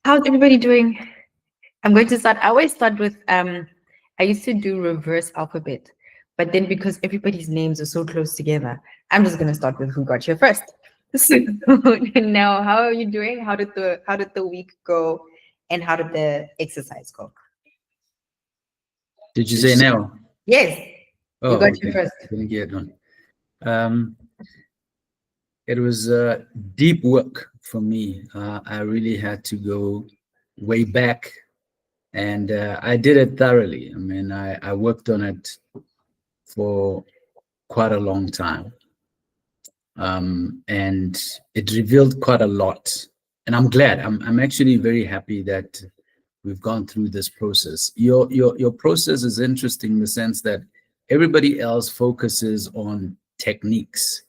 How's everybody doing? I'm going to start. I always start with I used to do reverse alphabet, but then because everybody's names are so close together, I'm just gonna start with who got here first. So now, how are you doing? How did the week go, and how did the exercise go? Did you say now? Yes, Oh, you got here first. Didn't get one. It was deep work for me. I really had to go way back, and I did it thoroughly. I mean, I worked on it for quite a long time, and it revealed quite a lot. And I'm glad. I'm actually very happy that we've gone through this process. Your process is interesting in the sense that everybody else focuses on techniques,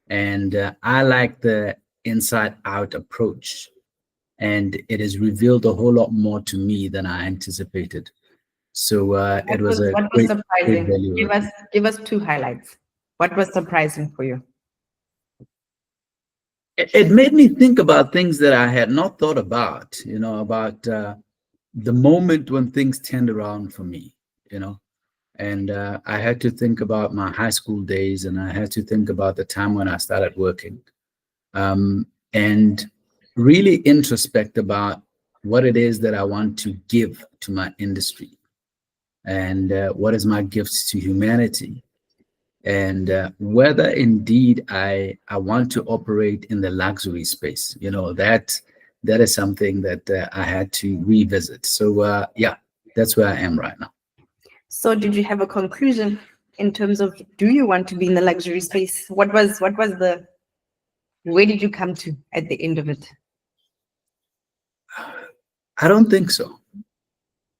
and I like the inside out approach, and it has revealed a whole lot more to me than I anticipated. So it was a what was great surprising? value. Give us two highlights. What was surprising for you? It made me think about things that I had not thought about, about the moment when things turned around for me, and I had to think about my high school days, and I had to think about the time when I started working, and really introspect about what it is that I want to give to my industry, and what is my gifts to humanity, and whether indeed I want to operate in the luxury space. That is something that I had to revisit. So yeah, that's where I am right now. So did you have a conclusion in terms of, do you want to be in the luxury space? What was the, where did you come to at the end of it? I don't think so.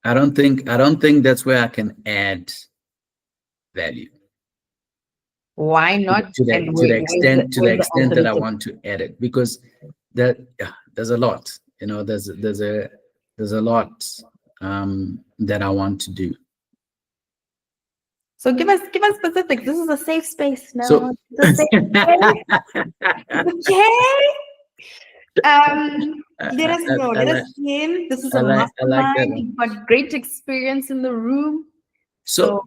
I don't think that's where I can add value. Why not? To the extent that I want to add it, because there's a lot, there's a lot that I want to do. So give us specifics. This is a safe space now. So, it's a safe space. Okay. Let us know. Let us in. This is a mastermind. You've got great experience in the room. So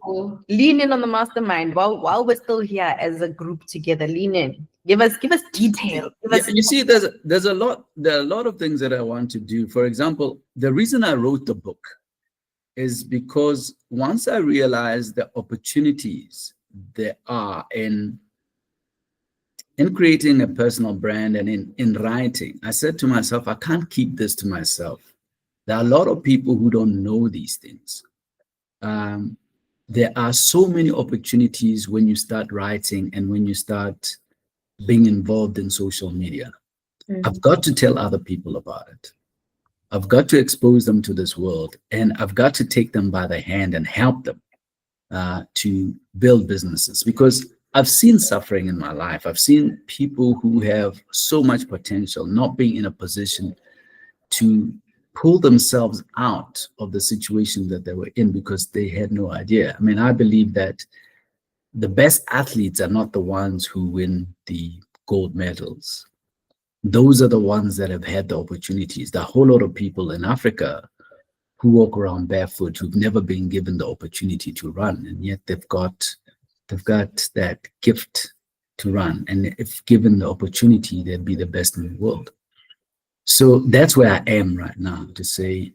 lean in on the mastermind while we're still here as a group together. Lean in. Give us detail. You see, there are a lot of things that I want to do. For example, the reason I wrote the book is because once I realized the opportunities there are in creating a personal brand and in writing, I said to myself, I can't keep this to myself. There are a lot of people who don't know these things. There are so many opportunities when you start writing and when you start being involved in social media. I've got to tell other people about it. I've got to expose them to this world, and I've got to take them by the hand and help them to build businesses, because I've seen suffering in my life. I've seen people who have so much potential not being in a position to pull themselves out of the situation that they were in because they had no idea. I mean, I believe that the best athletes are not the ones who win the gold medals. Those are the ones that have had the opportunities. There are a whole lot of people in Africa who walk around barefoot, who've never been given the opportunity to run, and yet they've got that gift to run. And if given the opportunity, they'd be the best in the world. So that's where I am right now, to say,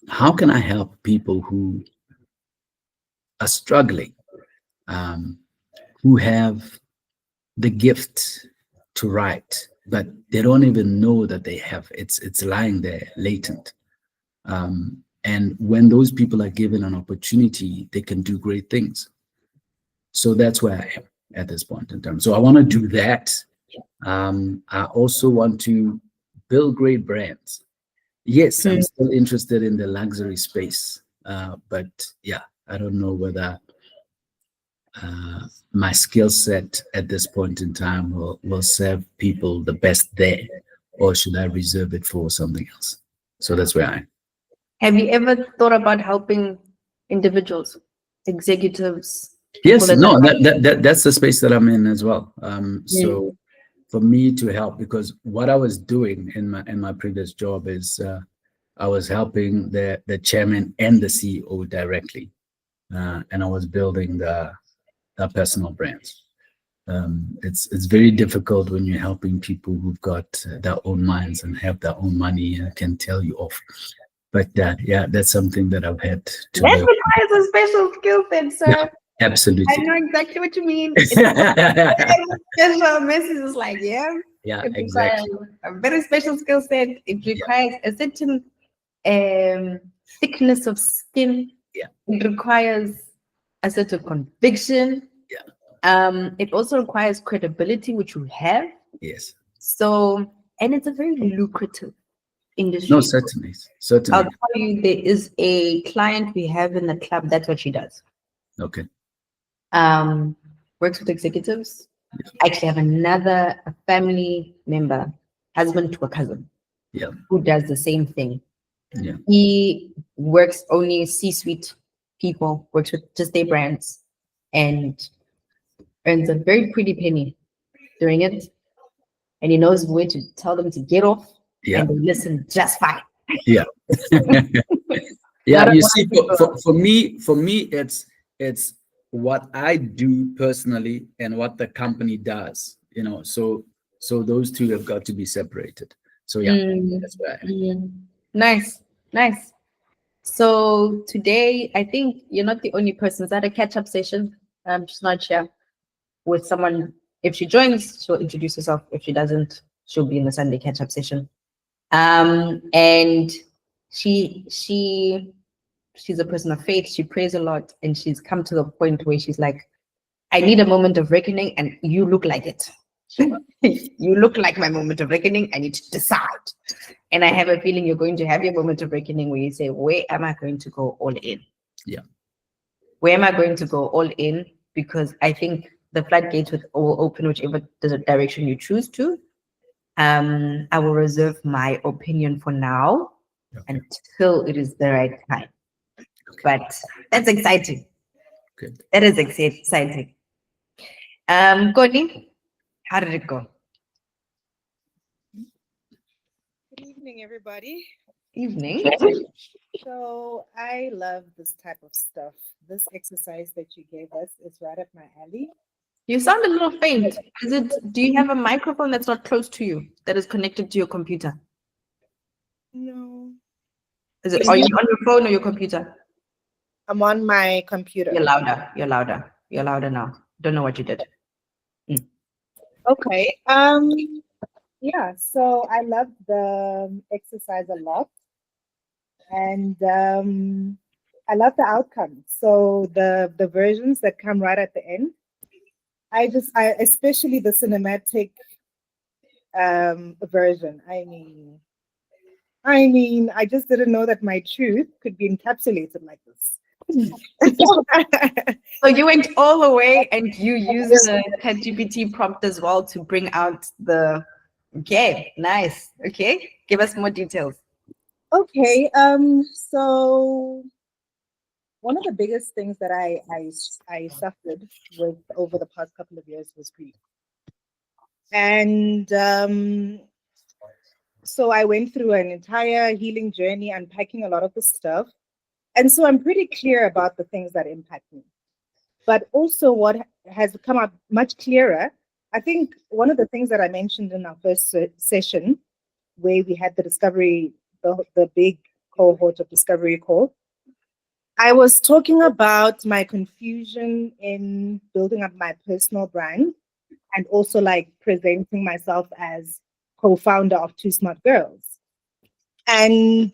how can I help people who are struggling, who have the gift to write, but they don't even know that they have it's lying there latent. And when those people are given an opportunity, they can do great things. So that's where I am at this point in time. So I want to do that. I also want to build great brands. Yes, I'm still interested in the luxury space, but yeah, I don't know whether my skill set at this point in time will serve people the best there, or should I reserve it for something else? So that's where I am. Have you ever thought about helping individuals, executives? Yes, no, that's the space that I'm in as well. So for me to help, because what I was doing in my previous job is I was helping the chairman and the CEO directly, and I was building the personal brands. It's very difficult when you're helping people who've got their own minds and have their own money and can tell you off. But yeah, that's something that I've had to That learn. requires a special skill set, sir. Yeah, absolutely. I know exactly what you mean. It's special message is like, yeah. Yeah, It exactly. requires a very special skill set. It requires a certain thickness of skin. Yeah. It requires a certain conviction. Yeah. It also requires credibility, which you have. Yes. So, and it's a very lucrative industry. No, certainly. I'll tell you, there is a client we have in the club. That's what she does. Okay. Works with executives. I actually have another family member, husband to a cousin, who does the same thing. Yeah. He works only C-suite people, works with just their brands, and earns a very pretty penny doing it. And he knows where to tell them to get off, and they listen just fine. Yeah. Yeah. You see, for me, it's what I do personally and what the company does. So those two have got to be separated. So yeah, that's where I am. Nice. So today, I think you're not the only person. Is that a catch-up session? She's not here with someone. If she joins, she'll introduce herself. If she doesn't, she'll be in the Sunday catch-up session. And she's a person of faith. She prays a lot, and she's come to the point where she's like, I need a moment of reckoning, and you look like it. You look like my moment of reckoning. I need to decide. And I have a feeling you're going to have your moment of reckoning where you say, where am I going to go all in? Yeah. Where am I going to go all in? Because I think the floodgates will open whichever direction you choose to. I will reserve my opinion for now until it is the right time. But that's exciting. Good. That is exciting. Connie, how did it go? Good evening, everybody. Evening. So I love this type of stuff. This exercise that you gave us is right up my alley. You sound a little faint. Do you have a microphone that's not close to you, that is connected to your computer? No. Are you on your phone or your computer? I'm on my computer. You're louder now. Don't know what you did. Okay. Yeah, so I love the exercise a lot. And I love the outcome. So the versions that come right at the end, I especially the cinematic version. I mean, I just didn't know that my truth could be encapsulated like this. So you went all the way and you used the ChatGPT prompt as well to bring out the. Okay, nice. Okay, give us more details. Okay, so one of the biggest things that I suffered with over the past couple of years was grief. And so I went through an entire healing journey, unpacking a lot of the stuff. And so I'm pretty clear about the things that impact me. But also what has come out much clearer, I think one of the things that I mentioned in our first session, where we had the discovery, the big cohort of discovery call, I was talking about my confusion in building up my personal brand and also like presenting myself as co-founder of Two Smart Girls. And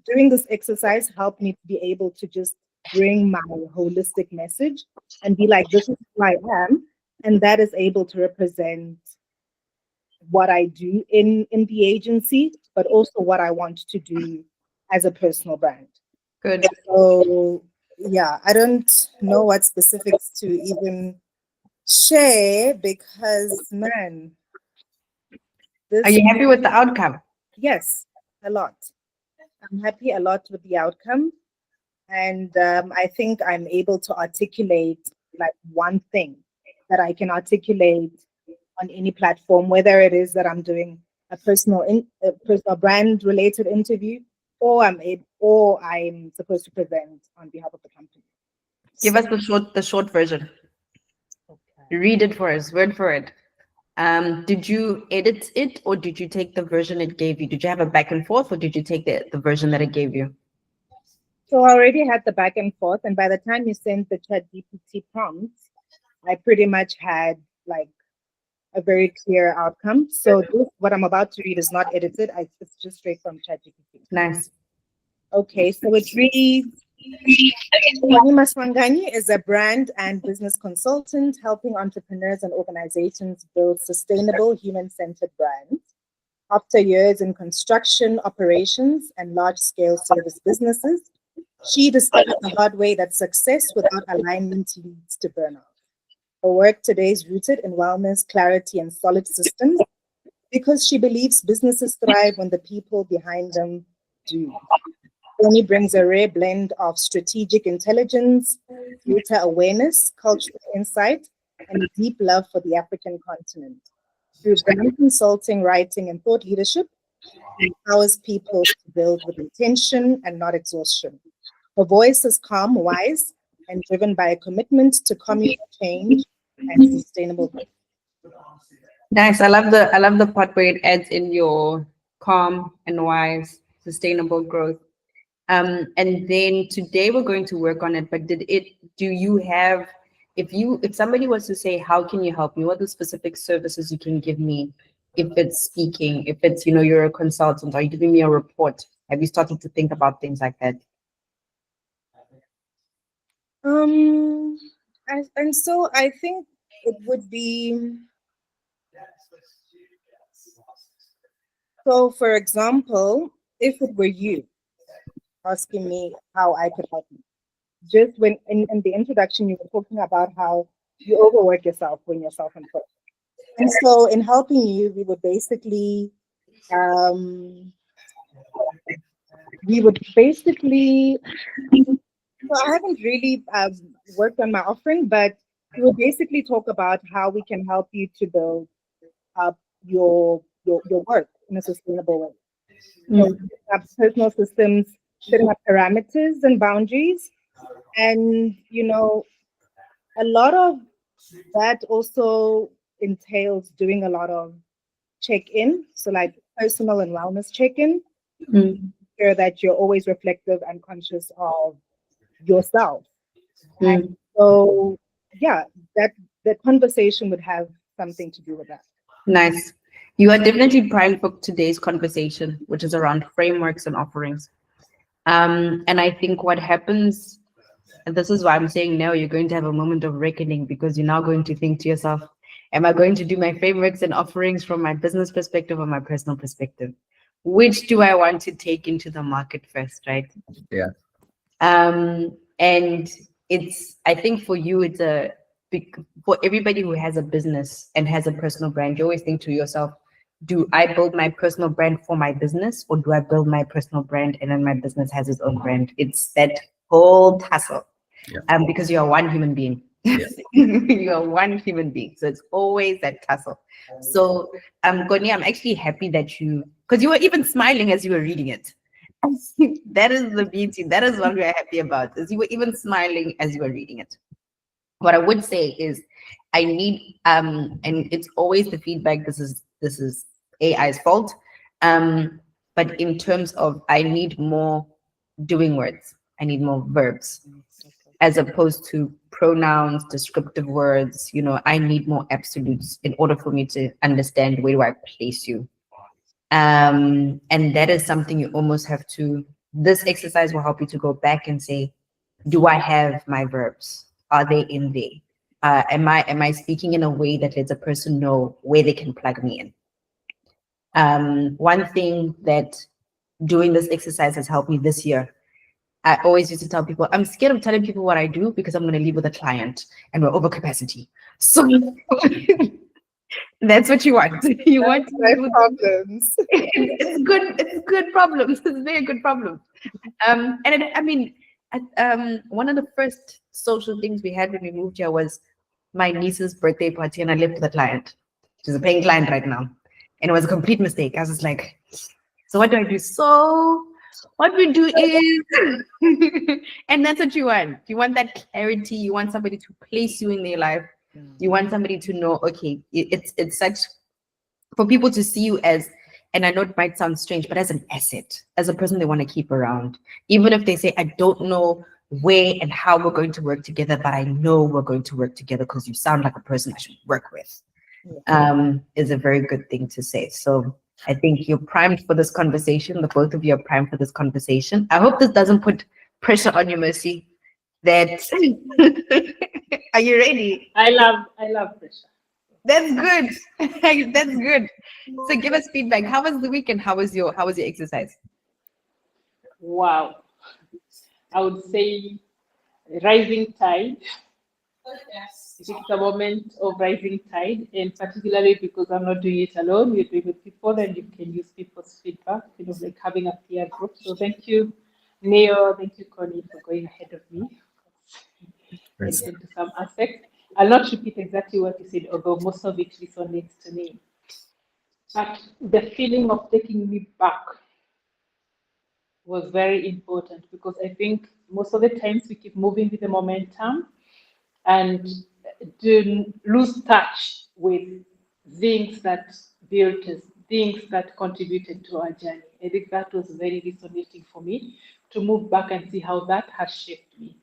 doing this exercise helped me to be able to just bring my holistic message and be like, this is who I am. And that is able to represent what I do in the agency, but also what I want to do as a personal brand. Good. So yeah, I don't know what specifics to even share because, man. Are you happy with the outcome? Yes, a lot. I'm happy a lot with the outcome. And I think I'm able to articulate like one thing that I can articulate on any platform, whether it is that I'm doing a personal brand related interview, or I'm supposed to present on behalf of the company. Give us the short version. Okay. Read it for us, word for it. Did you edit it, or did you take the version it gave you? Did you have a back and forth, or did you take the version that it gave you? So I already had the back and forth, and by the time you sent the ChatGPT prompts, I pretty much had like a very clear outcome. So what I'm about to read is not edited. It's just straight from ChatGPT. Nice. Okay, so it reads, Kwani Maswangani is a brand and business consultant helping entrepreneurs and organizations build sustainable human-centered brands. After years in construction, operations, and large-scale service businesses, she discovered the hard way that success without alignment leads to burnout. Her work today is rooted in wellness, clarity, and solid systems because she believes businesses thrive when the people behind them do. Kwani brings a rare blend of strategic intelligence, data awareness, cultural insight, and a deep love for the African continent. Through brand consulting, writing, and thought leadership, she empowers people to build with intention and not exhaustion. Her voice is calm, wise, and driven by a commitment to communal change and sustainable growth. Nice. I love the part where it adds in your calm and wise, sustainable growth. And then today we're going to work on it. But do you have, if somebody was to say, how can you help me? What are the specific services you can give me? If it's speaking, if it's, you're a consultant, are you giving me a report? Have you started to think about things like that? And so I think it would be, so for example, if it were you asking me how I could help you, just when in the introduction you were talking about how you overwork yourself when you're self-employed. And so in helping you, we would basically so I haven't really worked on my offering, but we will basically talk about how we can help you to build up your work in a sustainable way. So setting up personal systems, setting up parameters and boundaries. And, a lot of that also entails doing a lot of check-in. So like personal and wellness check-in, sure that you're always reflective and conscious of yourself. And so, yeah, that conversation would have something to do with that. Nice. You are definitely primed for today's conversation, which is around frameworks and offerings. And I think what happens, and this is why I'm saying now, you're going to have a moment of reckoning, because you're now going to think to yourself, am I going to do my frameworks and offerings from my business perspective or my personal perspective? Which do I want to take into the market first, right? Yeah. And I think for you, for everybody who has a business and has a personal brand, you always think to yourself, do I build my personal brand for my business, or do I build my personal brand and then my business has its own brand? It's that whole tussle. Yeah. Because you are one human being. Yeah. You are one human being. So it's always that tussle. So Kwani, I'm actually happy that because you were even smiling as you were reading it. That is the beauty. That is what we're happy about, is you were even smiling as you were reading it. What I would say is I need, and it's always the feedback, this is AI's fault. But in terms of, I need more doing words. I need more verbs, as opposed to pronouns, descriptive words. I need more absolutes in order for me to understand where do I place you. And that is something you almost have to, this exercise will help you to go back and say, do I have my verbs? Are they in there? Am I speaking in a way that lets a person know where they can plug me in? One thing that doing this exercise has helped me this year, I always used to tell people, I'm scared of telling people what I do because I'm going to leave with a client and we're over capacity. So that's what you want. You want problems. It's good problems. It's very good problems. One of the first social things we had when we moved here was my niece's birthday party, and I lived with a client. She's a paying client right now. And it was a complete mistake. I was just like, so what do I do? So what we do is, and that's what you want. You want that clarity. You want somebody to place you in their life. You want somebody to know, okay, it's such for people to see you as, and I know it might sound strange, but as an asset, as a person they want to keep around. Even if they say, I don't know where and how we're going to work together, but I know we're going to work together because you sound like a person I should work with. Is a very good thing to say. So I think you're primed for this conversation. The both of you are primed for this conversation. I hope this doesn't put pressure on you, Mercy. That are you ready? I love pressure. That's good. That's good. So give us feedback. How was the weekend? How was your exercise? Wow. I would say rising tide. It's a moment of rising tide, and particularly because I'm not doing it alone, we're doing it with people, and you can use people's feedback, like having a peer group. So thank you, Neo, thank you, Connie, for going ahead of me into some aspects. I'll not repeat exactly what you said, although most of it resonates to me. But the feeling of taking me back was very important, because I think most of the times we keep moving with the momentum and to lose touch with things that built us, things that contributed to our journey. I think that was very resonating for me, to move back and see how that has shaped me.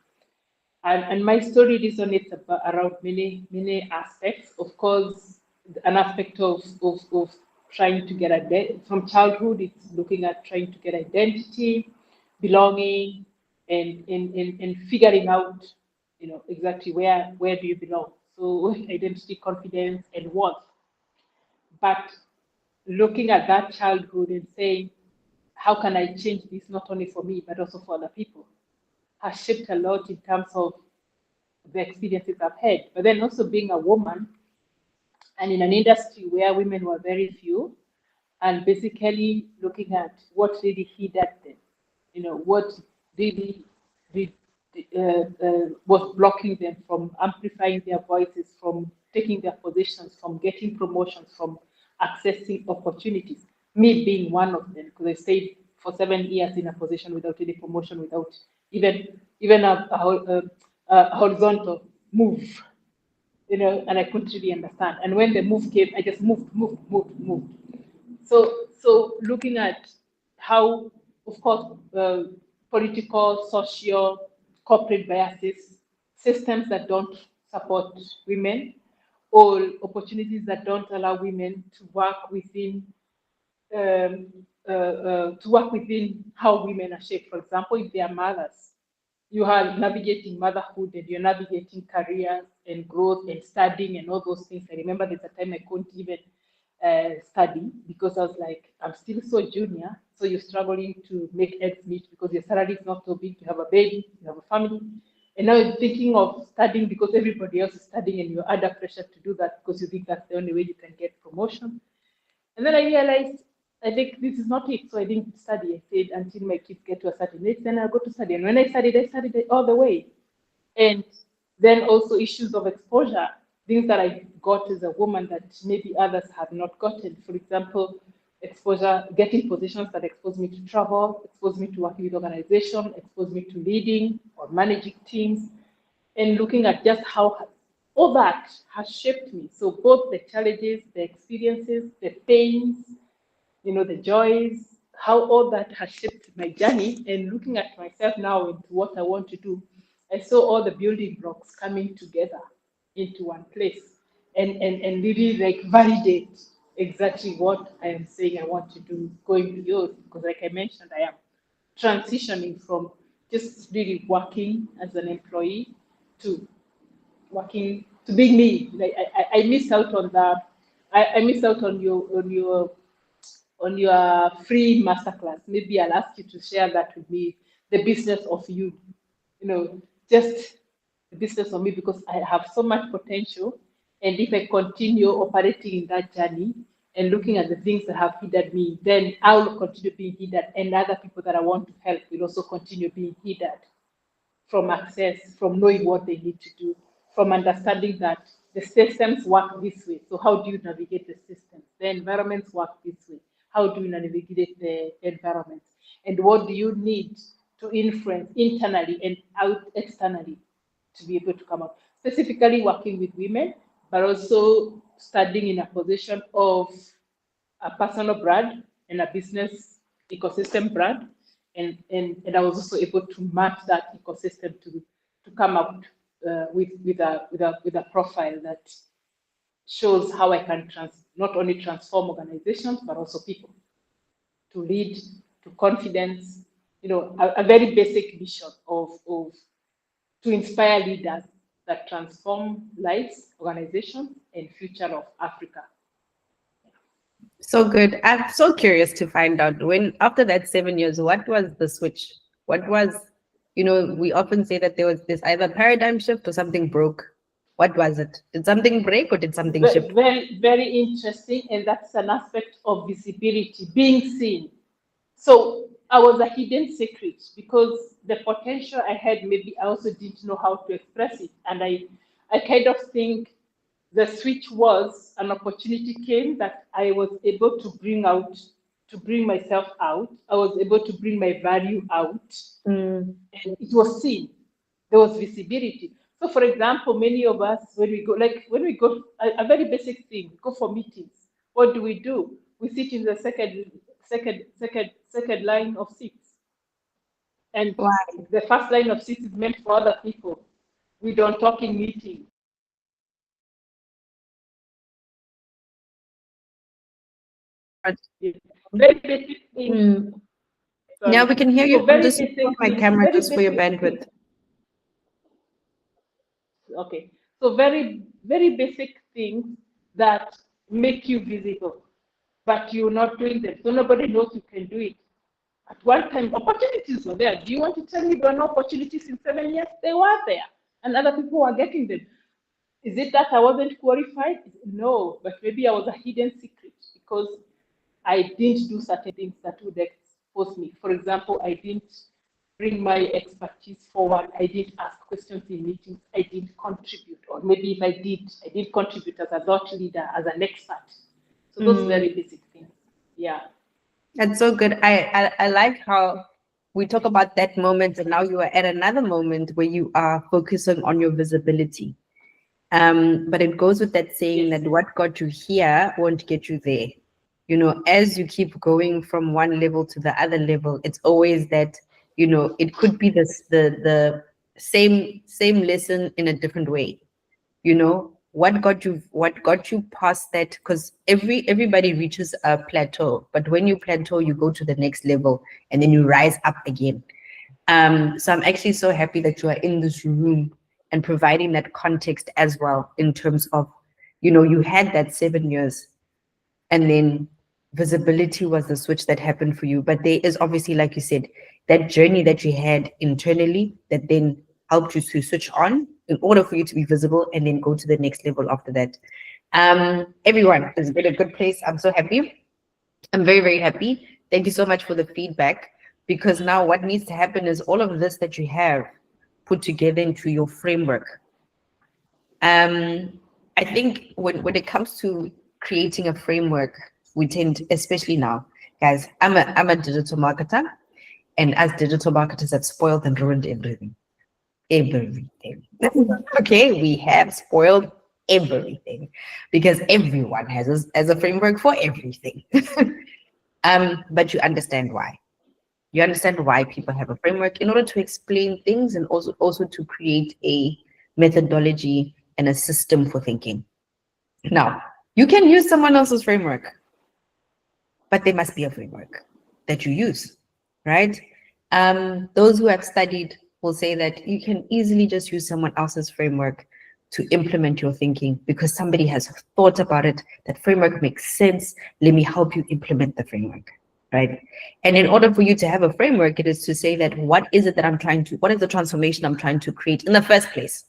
And my story resonates around many aspects. Of course, an aspect of trying to get from childhood, it's looking at trying to get identity, belonging, and figuring out, exactly where do you belong. So identity, confidence, and worth. But looking at that childhood and saying, how can I change this not only for me but also for other people, has shaped a lot in terms of the experiences I've had. But then also being a woman and in an industry where women were very few, and basically looking at what really hindered them, what really was blocking them from amplifying their voices, from taking their positions, from getting promotions, from accessing opportunities. Me being one of them, because I stayed for 7 years in a position without any promotion, without even a horizontal move, and I couldn't really understand. And when the move came, I just moved. So looking at how, of course, political, social, corporate biases, systems that don't support women, or opportunities that don't allow women to work within how women are shaped. For example, if they are mothers, you are navigating motherhood and you're navigating careers and growth and studying and all those things. I remember there's a time I couldn't even study because I was like, I'm still so junior. So you're struggling to make ends meet because your salary is not so big. You have a baby, you have a family. And now you're thinking of studying because everybody else is studying and you're under pressure to do that because you think that's the only way you can get promotion. And then I realized, I think this is not it. So I didn't study. I said until my kids get to a certain age, then I'll go to study. And when I studied all the way. And then also issues of exposure, things that I got as a woman that maybe others have not gotten. For example, exposure, getting positions that expose me to travel, expose me to working with organizations, expose me to leading or managing teams, and looking at just how all that has shaped me. So both the challenges, the experiences, the pains, the joys, how all that has shaped my journey, and looking at myself now into what I want to do, I saw all the building blocks coming together into one place and really like validate exactly what I am saying I want to do going beyond. Because like I mentioned, I am transitioning from just really working as an employee to working to being me. Like I missed out on I missed out on your free masterclass. Maybe I'll ask you to share that with me, the business of you, just the business of me, because I have so much potential. And if I continue operating in that journey and looking at the things that have hindered me, then I will continue being hindered, and other people that I want to help will also continue being hindered from access, from knowing what they need to do, from understanding that the systems work this way. So how do you navigate the systems? The environments work this way. How do you navigate the environment? And what do you need to influence internally and out externally to be able to come up? Specifically working with women, but also studying in a position of a personal brand and a business ecosystem brand. And I was also able to map that ecosystem to come up with a profile that shows how I can not only transform organizations, but also people to lead to confidence, a very basic mission of to inspire leaders that transform lives, organizations, and future of Africa. So good. I'm so curious to find out when, after that 7 years, what was the switch? What was, we often say that there was this either paradigm shift or something broke. What was it? Did something break or did something shift? Very, very interesting. And that's an aspect of visibility, being seen. So I was a hidden secret because the potential I had, maybe I also didn't know how to express it. And I kind of think the switch was an opportunity came that I was able to bring myself out. I was able to bring my value out. And it was seen. There was visibility. So for example, many of us, when we go, a very basic thing, go for meetings. What do? We sit in the second line of seats. And the first line of seats is meant for other people. We don't talk in meetings. Very basic thing. Yeah, we can hear you. So very just basic off my thing, camera very just for your basic bandwidth. thing. Okay, so very, very basic things that make you visible, but you're not doing them. So nobody knows you can do it. At one time, opportunities were there. Do you want to tell me there were no opportunities in 7 years? They were there, and other people were getting them. Is it that I wasn't qualified? No, but maybe I was a hidden secret because I didn't do certain things that would expose me. For example, I didn't bring my expertise forward. I didn't ask questions in meetings. I didn't contribute. Or maybe if I did contribute as a thought leader, as an expert. So those very basic things. Yeah. That's so good. I like how we talk about that moment, and now you are at another moment where you are focusing on your visibility. But it goes with that saying Yes. that what got you here won't get you there. As you keep going from one level to the other level, it's always that, it could be the same lesson in a different way. What got you past that? Because everybody reaches a plateau, but when you plateau, you go to the next level and then you rise up again. So I'm actually so happy that you are in this room and providing that context as well, in terms of, you had that 7 years and then visibility was the switch that happened for you. But there is obviously, like you said, that journey that you had internally that then helped you to switch on in order for you to be visible and then go to the next level after that. Everyone is in a good place. I'm so happy. I'm very, very happy. Thank you so much for the feedback, because now what needs to happen is all of this that you have put together into your framework. I think when it comes to creating a framework, we tend, especially now, guys, I'm a digital marketer, and as digital marketers have spoiled and ruined everything. Okay, we have spoiled everything because everyone has a framework for everything. But you understand why. You understand why people have a framework in order to explain things, and also to create a methodology and a system for thinking. Now, you can use someone else's framework, but there must be a framework that you use, right? Those who have studied will say that you can easily just use someone else's framework to implement your thinking because somebody has thought about it. That framework makes sense. Let me help you implement the framework, right? And in order for you to have a framework, it is to say that what is the transformation I'm trying to create in the first place,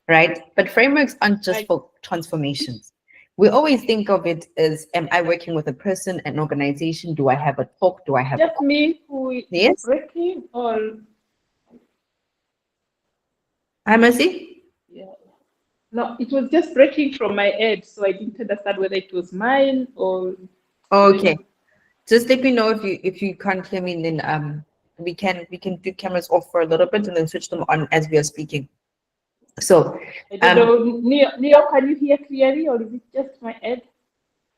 right? But frameworks aren't just for transformations. We always think of it as, am I working with a person, an organization? Do I have a talk? Do I have just me who is Yes? breaking or Hi, Mercy? yeah. No, it was just breaking from my head, so I didn't understand whether it was mine or. Okay. Just let me know if you can't hear me, then we can do cameras off for a little bit and then switch them on as we are speaking. So I don't know, Neo, can you hear clearly, or is it just my head?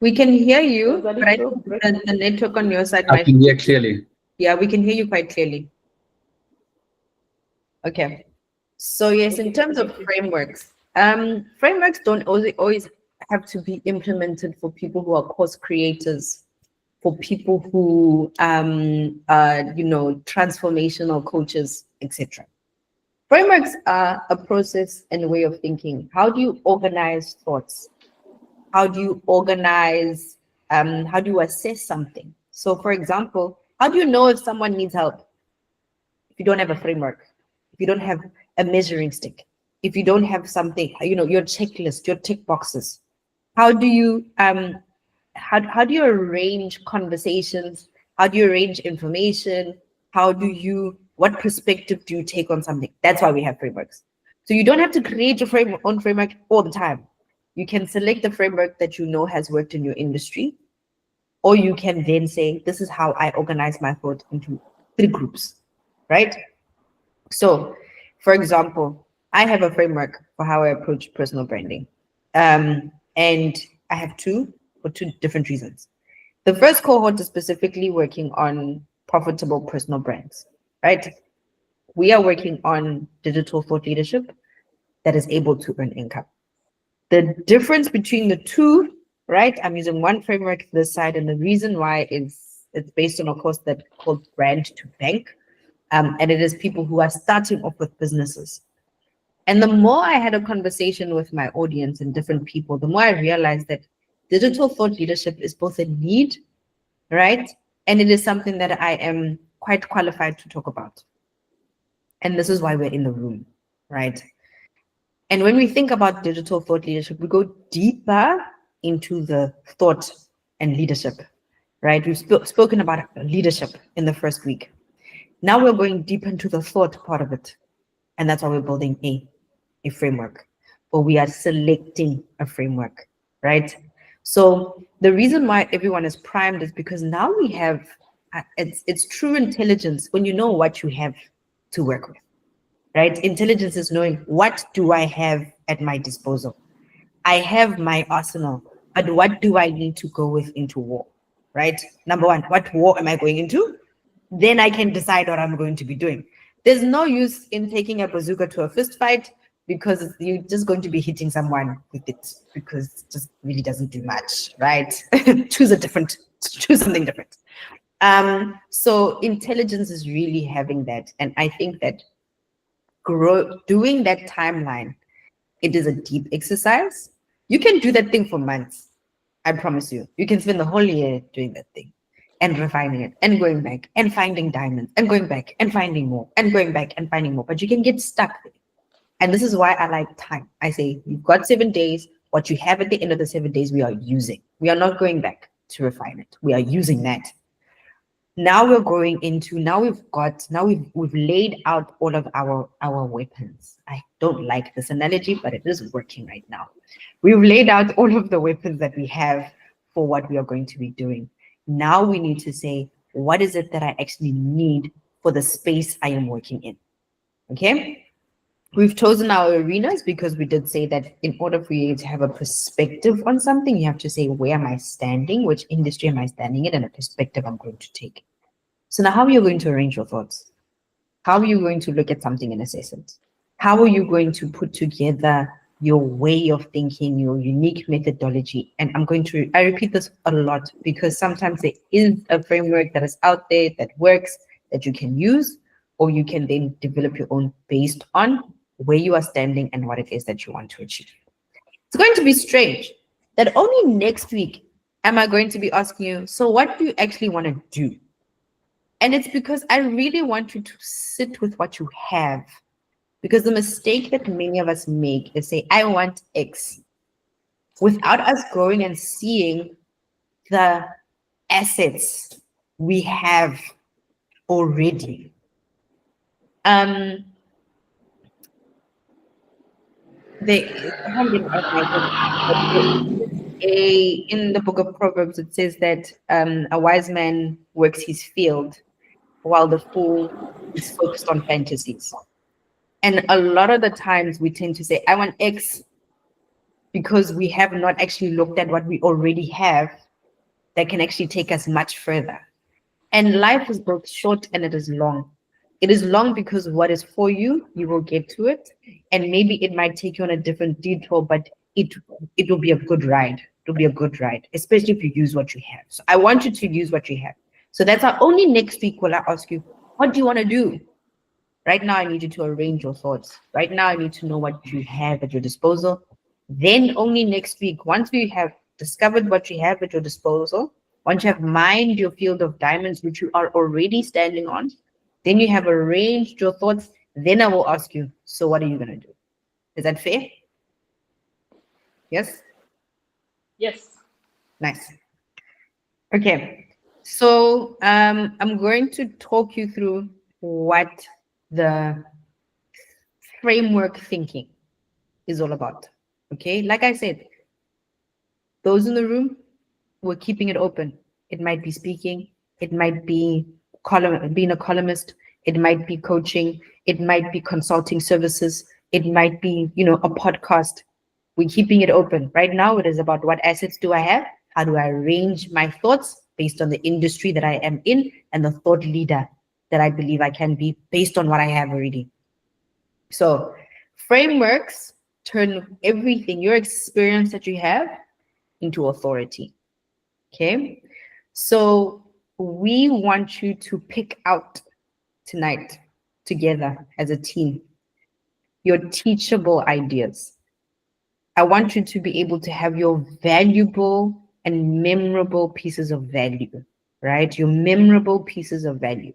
we can hear you, There's a but I little think break. the network on your side I might. can hear clearly. Yeah, we can hear you quite clearly. Okay. So yes, in terms of frameworks, frameworks don't always have to be implemented for people who are course creators, for people who transformational coaches, etc. Frameworks are a process and a way of thinking. How do you organize thoughts? How do you organize, how do you assess something? So for example, how do you know if someone needs help? If you don't have a framework, if you don't have a measuring stick, if you don't have something, your checklist, your tick boxes, how do you how do you arrange conversations? How do you arrange information? What perspective do you take on something? That's why we have frameworks. So you don't have to create your own framework all the time. You can select the framework that you know has worked in your industry, or you can then say, this is how I organize my thought into 3 groups, right? So, for example, I have a framework for how I approach personal branding. And I have 2 for 2 different reasons. The first cohort is specifically working on profitable personal brands, right? We are working on digital thought leadership that is able to earn income. The difference between the 2, right? I'm using one framework this side, and the reason why is it's based on a course that's called Brand to Bank. And it is people who are starting off with businesses. And the more I had a conversation with my audience and different people, the more I realized that digital thought leadership is both a need, right? And it is something that I am quite qualified to talk about. And this is why we're in the room, right? And when we think about digital thought leadership, we go deeper into the thought and leadership, right? We've spoken about leadership in the first week. Now we're going deep into the thought part of it. And that's why we're building a framework, or we are selecting a framework, right? So the reason why everyone is primed is because now we have, it's true intelligence when you know what you have to work with, right? Intelligence is knowing, what do I have at my disposal? I have my arsenal, but what do I need to go with into war, right? Number 1, what war am I going into? Then I can decide what I'm going to be doing. There's no use in taking a bazooka to a fist fight, because you're just going to be hitting someone with it, because it just really doesn't do much, right? choose something different. So intelligence is really having that. And I think that doing that timeline, it is a deep exercise. You can do that thing for months. I promise you. You can spend the whole year doing that thing and refining it and going back and finding diamonds and going back and finding more and going back and finding more. But you can get stuck there. And this is why I like time. I say, you've got 7 days. What you have at the end of the 7 days, we are using. We are not going back to refine it. We are using that. Now we're going into, we've laid out all of our weapons. I don't like this analogy, but it is working right now. We've laid out all of the weapons that we have for what we are going to be doing. Now we need to say, what is it that I actually need for the space I am working in? Okay. We've chosen our arenas because we did say that in order for you to have a perspective on something, you have to say, where am I standing? Which industry am I standing in? And a perspective I'm going to take. So now how are you going to arrange your thoughts? How are you going to look at something and assess it? How are you going to put together your way of thinking, your unique methodology? And I repeat this a lot because sometimes there is a framework that is out there that works, that you can use, or you can then develop your own based on where you are standing and what it is that you want to achieve. It's going to be strange that only next week am I going to be asking you, so what do you actually want to do? And it's because I really want you to sit with what you have. Because the mistake that many of us make is say, I want X, without us going and seeing the assets we have already. they I can't get it out my head, but in the book of Proverbs it says that a wise man works his field while the fool is focused on fantasies. And a lot of the times we tend to say, I want X, because we have not actually looked at what we already have that can actually take us much further. And life is both short and it is long. It is long because what is for you, you will get to it. And maybe it might take you on a different detour, but it will be a good ride. It'll be a good ride, especially if you use what you have. So I want you to use what you have. So that's our only next week will I ask you, what do you want to do? Right now, I need you to arrange your thoughts. Right now, I need to know what you have at your disposal. Then only next week, once we have discovered what you have at your disposal, once you have mined your field of diamonds, which you are already standing on, then you have arranged your thoughts, then I will ask you, so what are you going to do? Is that fair? Yes? Yes. Nice. Okay. So I'm going to talk you through what the framework thinking is all about. Okay. Like I said, those in the room, we're keeping it open. It might be speaking. It might be being a columnist. It might be coaching. It might be consulting services. It might be, a podcast. We're keeping it open. Right now, it is about what assets do I have? How do I arrange my thoughts based on the industry that I am in and the thought leader that I believe I can be based on what I have already. So frameworks turn everything, your experience that you have, into authority. Okay. So we want you to pick out tonight together as a team your teachable ideas. I want you to be able to have your valuable and memorable pieces of value, right? Your memorable pieces of value.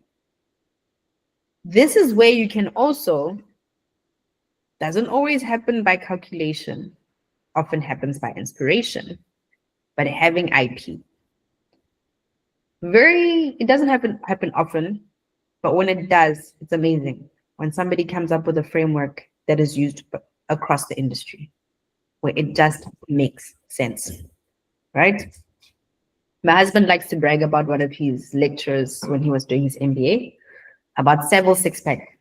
This is where you can also, doesn't always happen by calculation, often happens by inspiration, but having IP. It doesn't happen often, but when it does, it's amazing. When somebody comes up with a framework that is used across the industry, where it just makes sense, right? My husband likes to brag about one of his lectures when he was doing his MBA about Savile six-pack.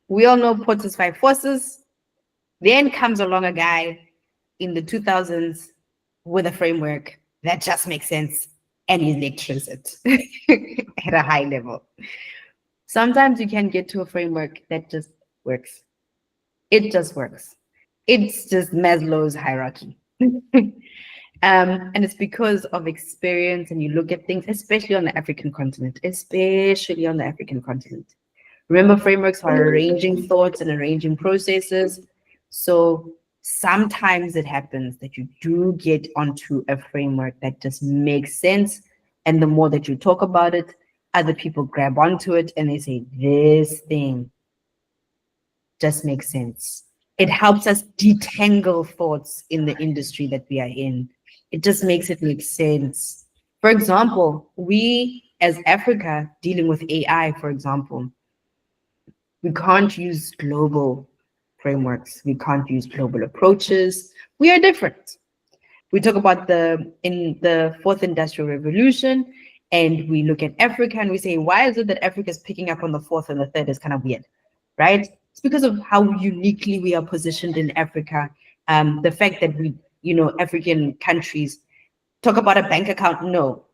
We all know Porter's five forces. Then comes along a guy in the 2000s with a framework that just makes sense, and he lectures it at a high level. Sometimes you can get to a framework that just works. It just works. It's just Maslow's hierarchy. And it's because of experience, and you look at things, especially on the African continent, Remember, frameworks are arranging thoughts and arranging processes. So sometimes it happens that you do get onto a framework that just makes sense. And the more that you talk about it, other people grab onto it and they say, this thing just makes sense. It helps us detangle thoughts in the industry that we are in. It just makes it make sense. For example, we as Africa dealing with AI, for example, we can't use global frameworks. We can't use global approaches. We are different. We talk about in the fourth industrial revolution, and we look at Africa and we say, why is it that Africa is picking up on the fourth and the third is kind of weird, right? It's because of how uniquely we are positioned in Africa. The fact that we, African countries talk about a bank account, no.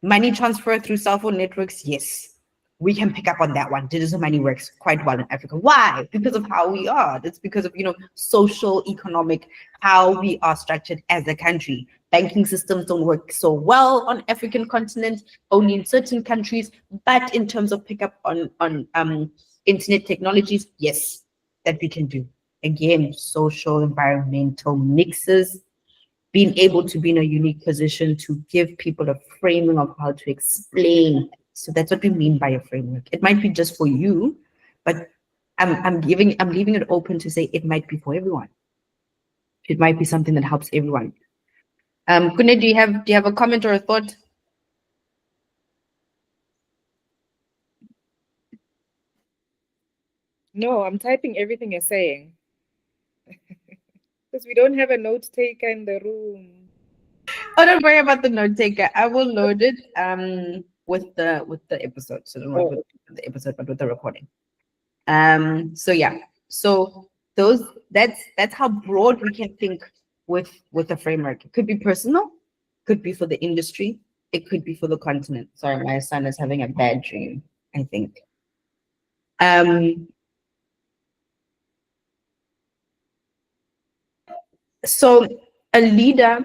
Money transfer through cell phone networks, yes. We can pick up on that one. Digital money works quite well in Africa. Why? Because of how we are. It's because of, social, economic, how we are structured as a country. Banking systems don't work so well on African continent, only in certain countries. But in terms of pickup on internet technologies, yes, that we can do. Again, social, environmental mixes, being able to be in a unique position to give people a framing of how to explain. So that's what we mean by a framework. It might be just for you, but I'm leaving it open to say it might be for everyone. It might be something that helps everyone. Kune, do you have a comment or a thought? No, I'm typing everything you're saying. Because we don't have a note taker in the room. Oh, don't worry about the note taker. I will load it with the episode. So don't worry Oh, with the episode, but with the recording. So yeah. So that's how broad we can think with the framework. It could be personal, could be for the industry, it could be for the continent. Sorry, my son is having a bad dream, I think. So a leader,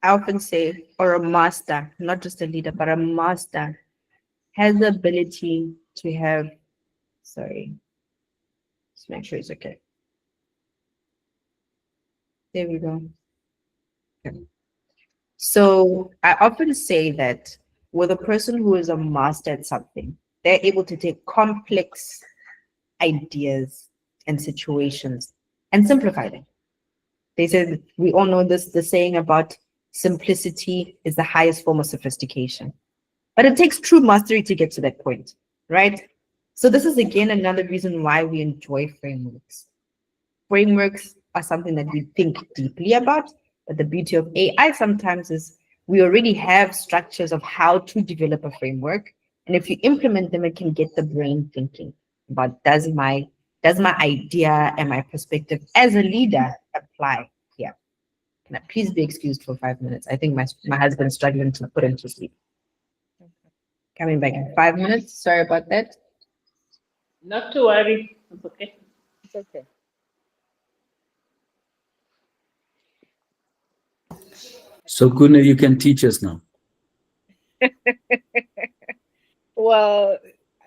I often say, or a master, not just a leader, but a master has the ability to have, sorry, let's make sure it's okay. There we go. Okay. So I often say that with a person who is a master at something, they're able to take complex ideas and situations and simplify them. They said we all know this, the saying about simplicity is the highest form of sophistication. But it takes true mastery to get to that point, right? So this is again another reason why we enjoy frameworks. Frameworks are something that we think deeply about, but the beauty of AI sometimes is we already have structures of how to develop a framework. And if you implement them, it can get the brain thinking about does my idea and my perspective as a leader apply here? Can I please be excused for 5 minutes? I think my husband's struggling to put him to sleep. Coming back in 5 minutes. Sorry about that. Not to worry. It's okay. it's okay. So Kuna, you can teach us now. Well,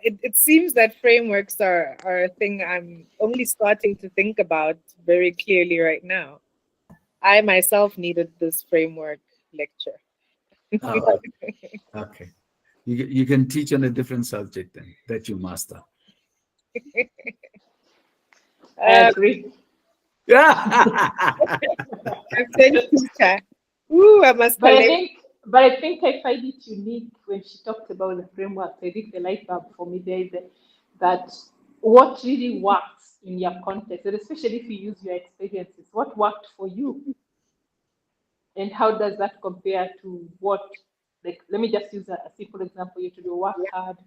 it seems that frameworks are a thing I'm only starting to think about very clearly right now. I myself needed this framework lecture. Oh, okay. You can teach on a different subject then that you master. I agree. Yeah. Teacher. Ooh, I must But I collect. think, but I think I find it unique when she talked about the framework. I think the light bulb for me there is that what really works in your context, and especially if you use your experiences, what worked for you, and how does that compare to what? Like, let me just use a simple example. You have to do work hard,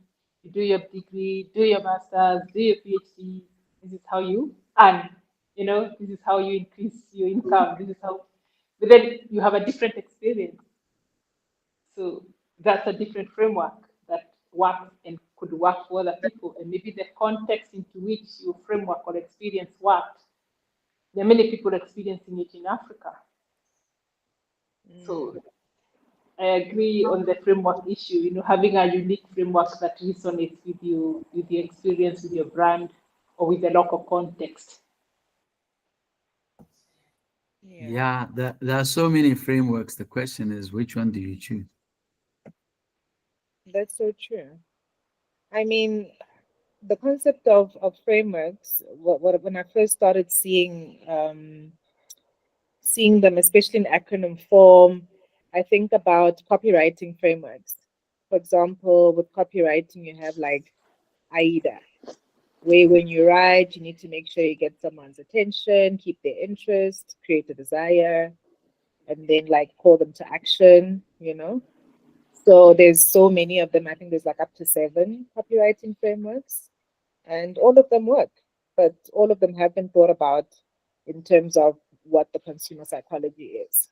you do your degree, do your masters, do your PhD. This is how you earn. This is how you increase your income. This is how. But then you have a different experience. So that's a different framework that works and could work for other people. And maybe the context into which your framework or experience worked, there are many people experiencing it in Africa. So I agree on the framework issue, having a unique framework that resonates with you, with your experience, with your brand, or with the local context. Yeah, there are so many frameworks. The question is, which one do you choose? That's so true. I mean, the concept of frameworks, when I first started seeing them, especially in acronym form, I think about copywriting frameworks. For example, with copywriting, you have like AIDA, where when you write, you need to make sure you get someone's attention, keep their interest, create a desire, and then like call them to action. So there's so many of them. I think there's like up to 7 copywriting frameworks, and all of them work, but all of them have been thought about in terms of what the consumer psychology is.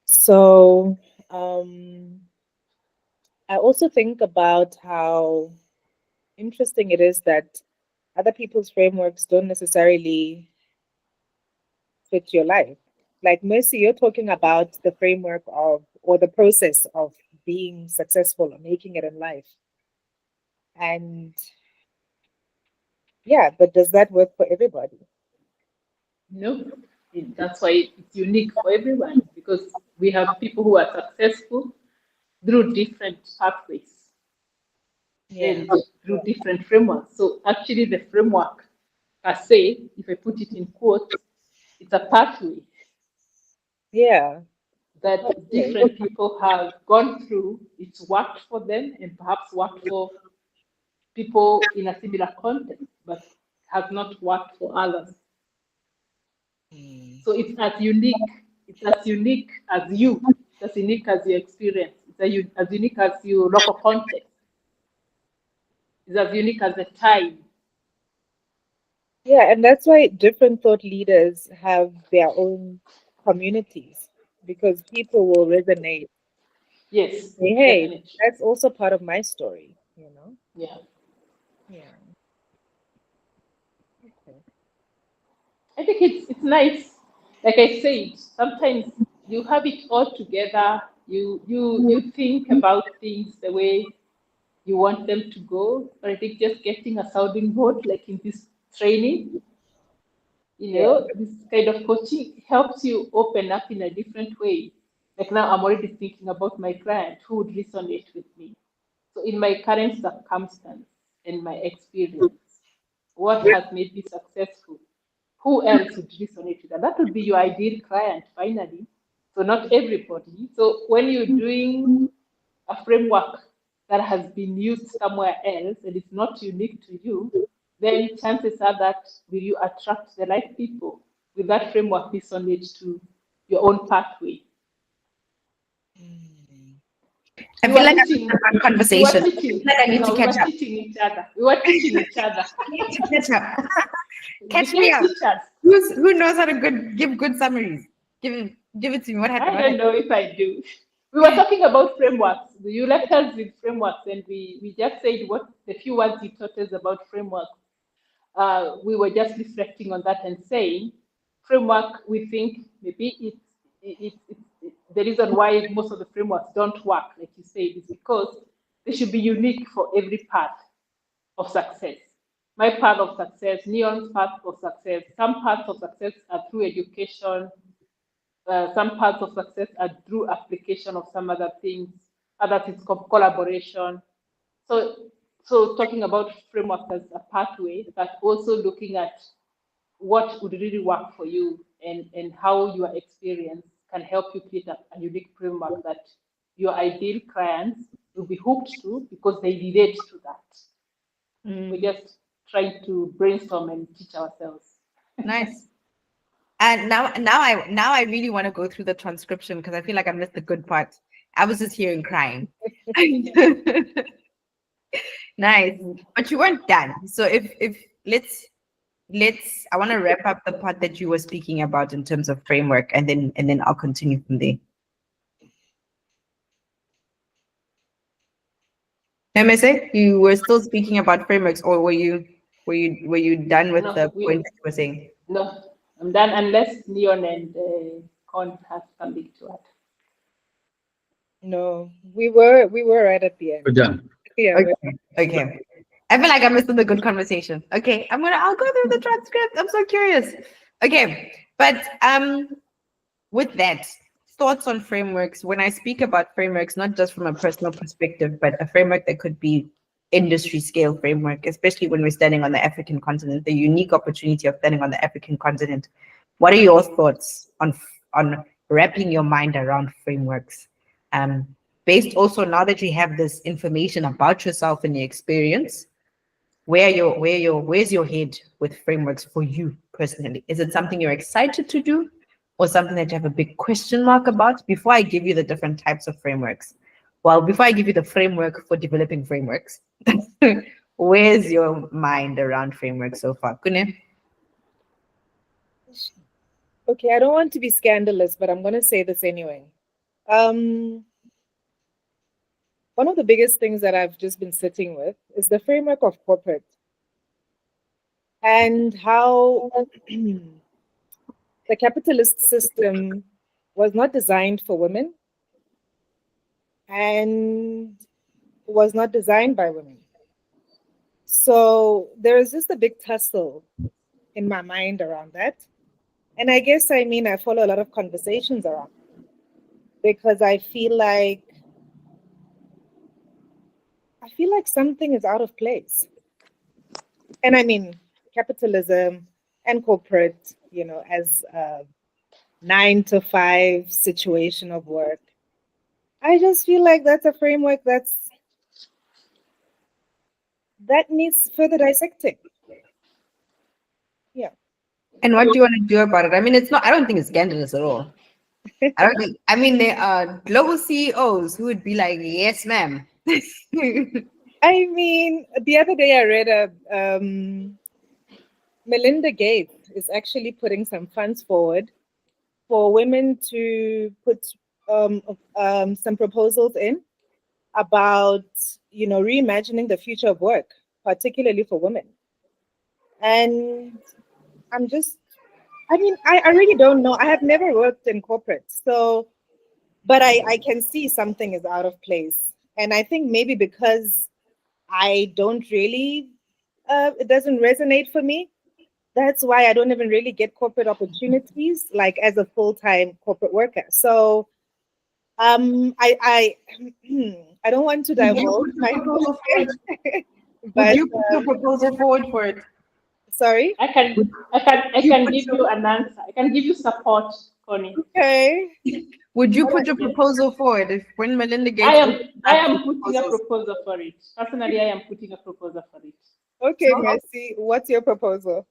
So I also think about how interesting it is that other people's frameworks don't necessarily fit your life. Like Mercy, you're talking about the framework of or the process of being successful or making it in life. And yeah, but does that work for everybody? No, that's why it's unique for everyone because we have people who are successful through different pathways and through different frameworks. So actually, the framework per se, if I put it in quotes, it's a pathway Yeah. that different people have gone through. It's worked for them and perhaps worked for people in a similar context, but has not worked for others. So it's as unique. It's as unique as you. It's as unique as your experience. It's as unique as your local context. It's as unique as the time. Yeah, and that's why different thought leaders have their own communities, because people will resonate. Yes, Say, hey, definitely. that's also part of my story, you know? Yeah. Yeah. Okay. I think it's nice. Like I said, sometimes you have it all together. You think about things the way you want them to go. But I think just getting a sounding board, like in this training, this kind of coaching helps you open up in a different way. Like now, I'm already thinking about my client who would resonate with me. So, in my current circumstance and my experience, what has made me successful? Who else would resonate with that? That would be your ideal client, finally. So, not everybody. So, when you're doing a framework that has been used somewhere else and it's not unique to you, then chances are that will you attract the right people with that framework resonate to your own pathway. I We feel were like teaching. I'm a We were conversation. I teaching. feel like I need No, to we were catch up. teaching each other. We were teaching each other. I need to catch up. We Catch me became up. teachers. Who knows how to give good summaries? Give it to me. What happened? I don't know if I do. We were talking about frameworks. You left us with frameworks, and we just said what the few words you taught us about frameworks. We were just reflecting on that and saying, framework, we think maybe it's the reason why most of the frameworks don't work, like you said, is because they should be unique for every path of success. My path of success, Neon's path of success, some parts of success are through education, some parts of success are through application of some other things, others is collaboration. So talking about framework as a pathway, but also looking at what would really work for you and how your experience can help you create a unique framework that your ideal clients will be hooked to because they relate to that. We're just trying to brainstorm and teach ourselves. Nice. And now I really want to go through the transcription because I feel like I missed the good part. I was just hearing crying. Nice. But you weren't done. So if let's I want to wrap up the part that you were speaking about in terms of framework and then I'll continue from there. Nemese, you were still speaking about frameworks, or were you done with No, the point that you were saying? No, I'm done unless Leon and Con have something to add. No, we were right at the end. We're done. Yeah. Okay. I feel like I missed the good conversation. Okay, I'll go through the transcript. I'm so curious. Okay, but with that, thoughts on frameworks. When I speak about frameworks, not just from a personal perspective, but a framework that could be industry scale framework, especially when we're standing on the African continent, the unique opportunity of standing on the African continent. What are your thoughts on wrapping your mind around frameworks? Based also now that you have this information about yourself and your experience, where's your head with frameworks for you personally? Is it something you're excited to do or something that you have a big question mark about? Before I give you the different types of frameworks, before I give you the framework for developing frameworks, where's your mind around frameworks so far? Kune? Okay, I don't want to be scandalous, but I'm going to say this anyway. One of the biggest things that I've just been sitting with is the framework of corporate and how the capitalist system was not designed for women and was not designed by women. So there is just a big tussle in my mind around that. And I guess, I follow a lot of conversations around it because I feel like something is out of place. And capitalism and corporate, as a 9-to-5 situation of work. I just feel like that's a framework that needs further dissecting. Yeah. And what do you want to do about it? I mean, it's not, I don't think it's scandalous at all. I don't think, I mean, there are global CEOs who would be like, yes, ma'am. I mean, the other day I read Melinda Gates is actually putting some funds forward for women to put some proposals in about, reimagining the future of work, particularly for women. And I really don't know. I have never worked in corporate, but I can see something is out of place. And I think maybe because I don't really, it doesn't resonate for me. That's why I don't even really get corporate opportunities, like as a full-time corporate worker. So, I I don't want to divulge my Would you put your proposal forward for it? Sorry. I can give you an answer. I can give you support, Connie. Okay. Would you put your proposal forward if when Melinda Gates? I am putting a proposal for it. Personally, I am putting a proposal for it. Okay, Mercy, what's your proposal?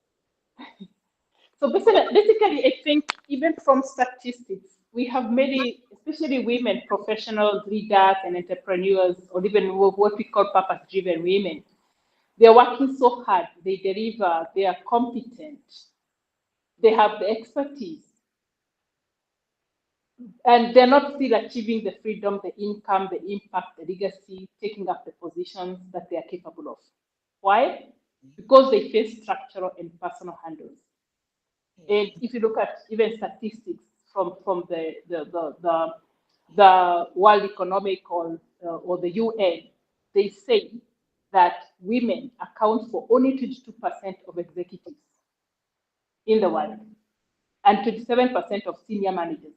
So basically, I think even from statistics, we have many, especially women, professionals, leaders, and entrepreneurs, or even what we call purpose-driven women. They're working so hard, they deliver, they are competent, they have the expertise, and they're not still achieving the freedom, the income, the impact, the legacy, taking up the positions that they are capable of. Why? Because they face structural and personal handles. And if you look at even statistics from the World Economic or the UN, they say that women account for only 22% of executives in the world and 27% of senior managers.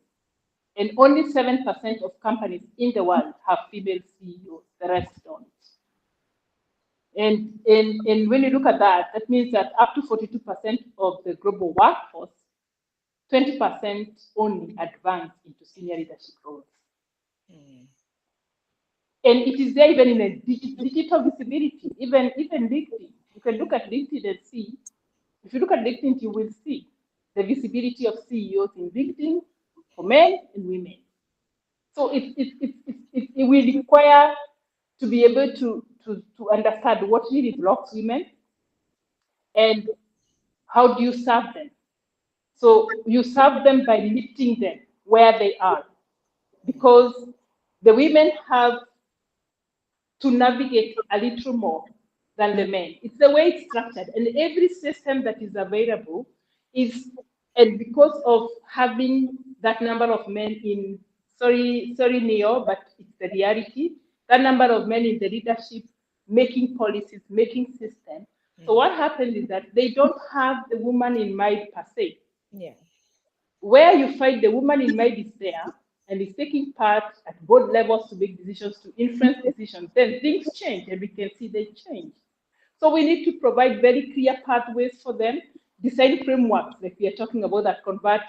And only 7% of companies in the world have female CEOs, the rest don't. And when you look at that, that means that up to 42% of the global workforce, 20% only advance into senior leadership roles. And it is there even in a digital visibility, even LinkedIn. You can look at LinkedIn and see. If you look at LinkedIn, you will see the visibility of CEOs in LinkedIn for men and women. So it will require to be able to understand what really blocks women and how do you serve them. So you serve them by lifting them where they are, because the women have to navigate a little more than the men. It's the way it's structured, and every system that is available is, and because of having that number of men in, sorry Neo, but it's the reality, that number of men in the leadership, making policies, making systems. So what happens is that they don't have the woman in mind per se. Yeah. Where you find the woman in mind is there and is taking part at board levels to make decisions, to influence decisions, then things change, and we can see they change. So we need to provide very clear pathways for them, design frameworks like we are talking about that convert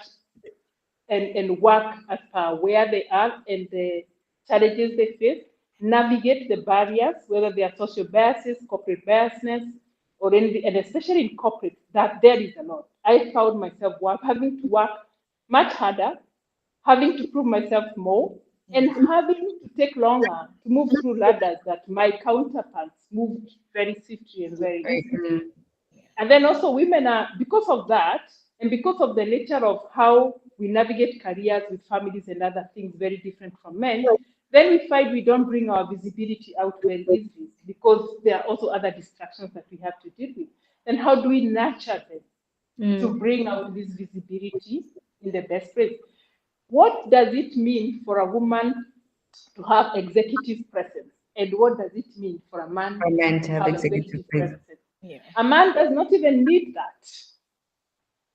and work as per where they are and the challenges they face, navigate the barriers, whether they are social biases, corporate biasness, or and especially in corporate, that there is a lot. I found myself having to work much harder, having to prove myself more, and having to take longer to move through ladders that my counterparts moved very swiftly and very easily. And then also women are, because of that, and because of the nature of how we navigate careers with families and other things very different from men, then we find we don't bring our visibility out very easily because there are also other distractions that we have to deal with. Then how do we nurture them to bring out this visibility in the best place? What does it mean for a woman to have executive presence? And what does it mean for a man to have executive presence? Yeah. A man does not even need that.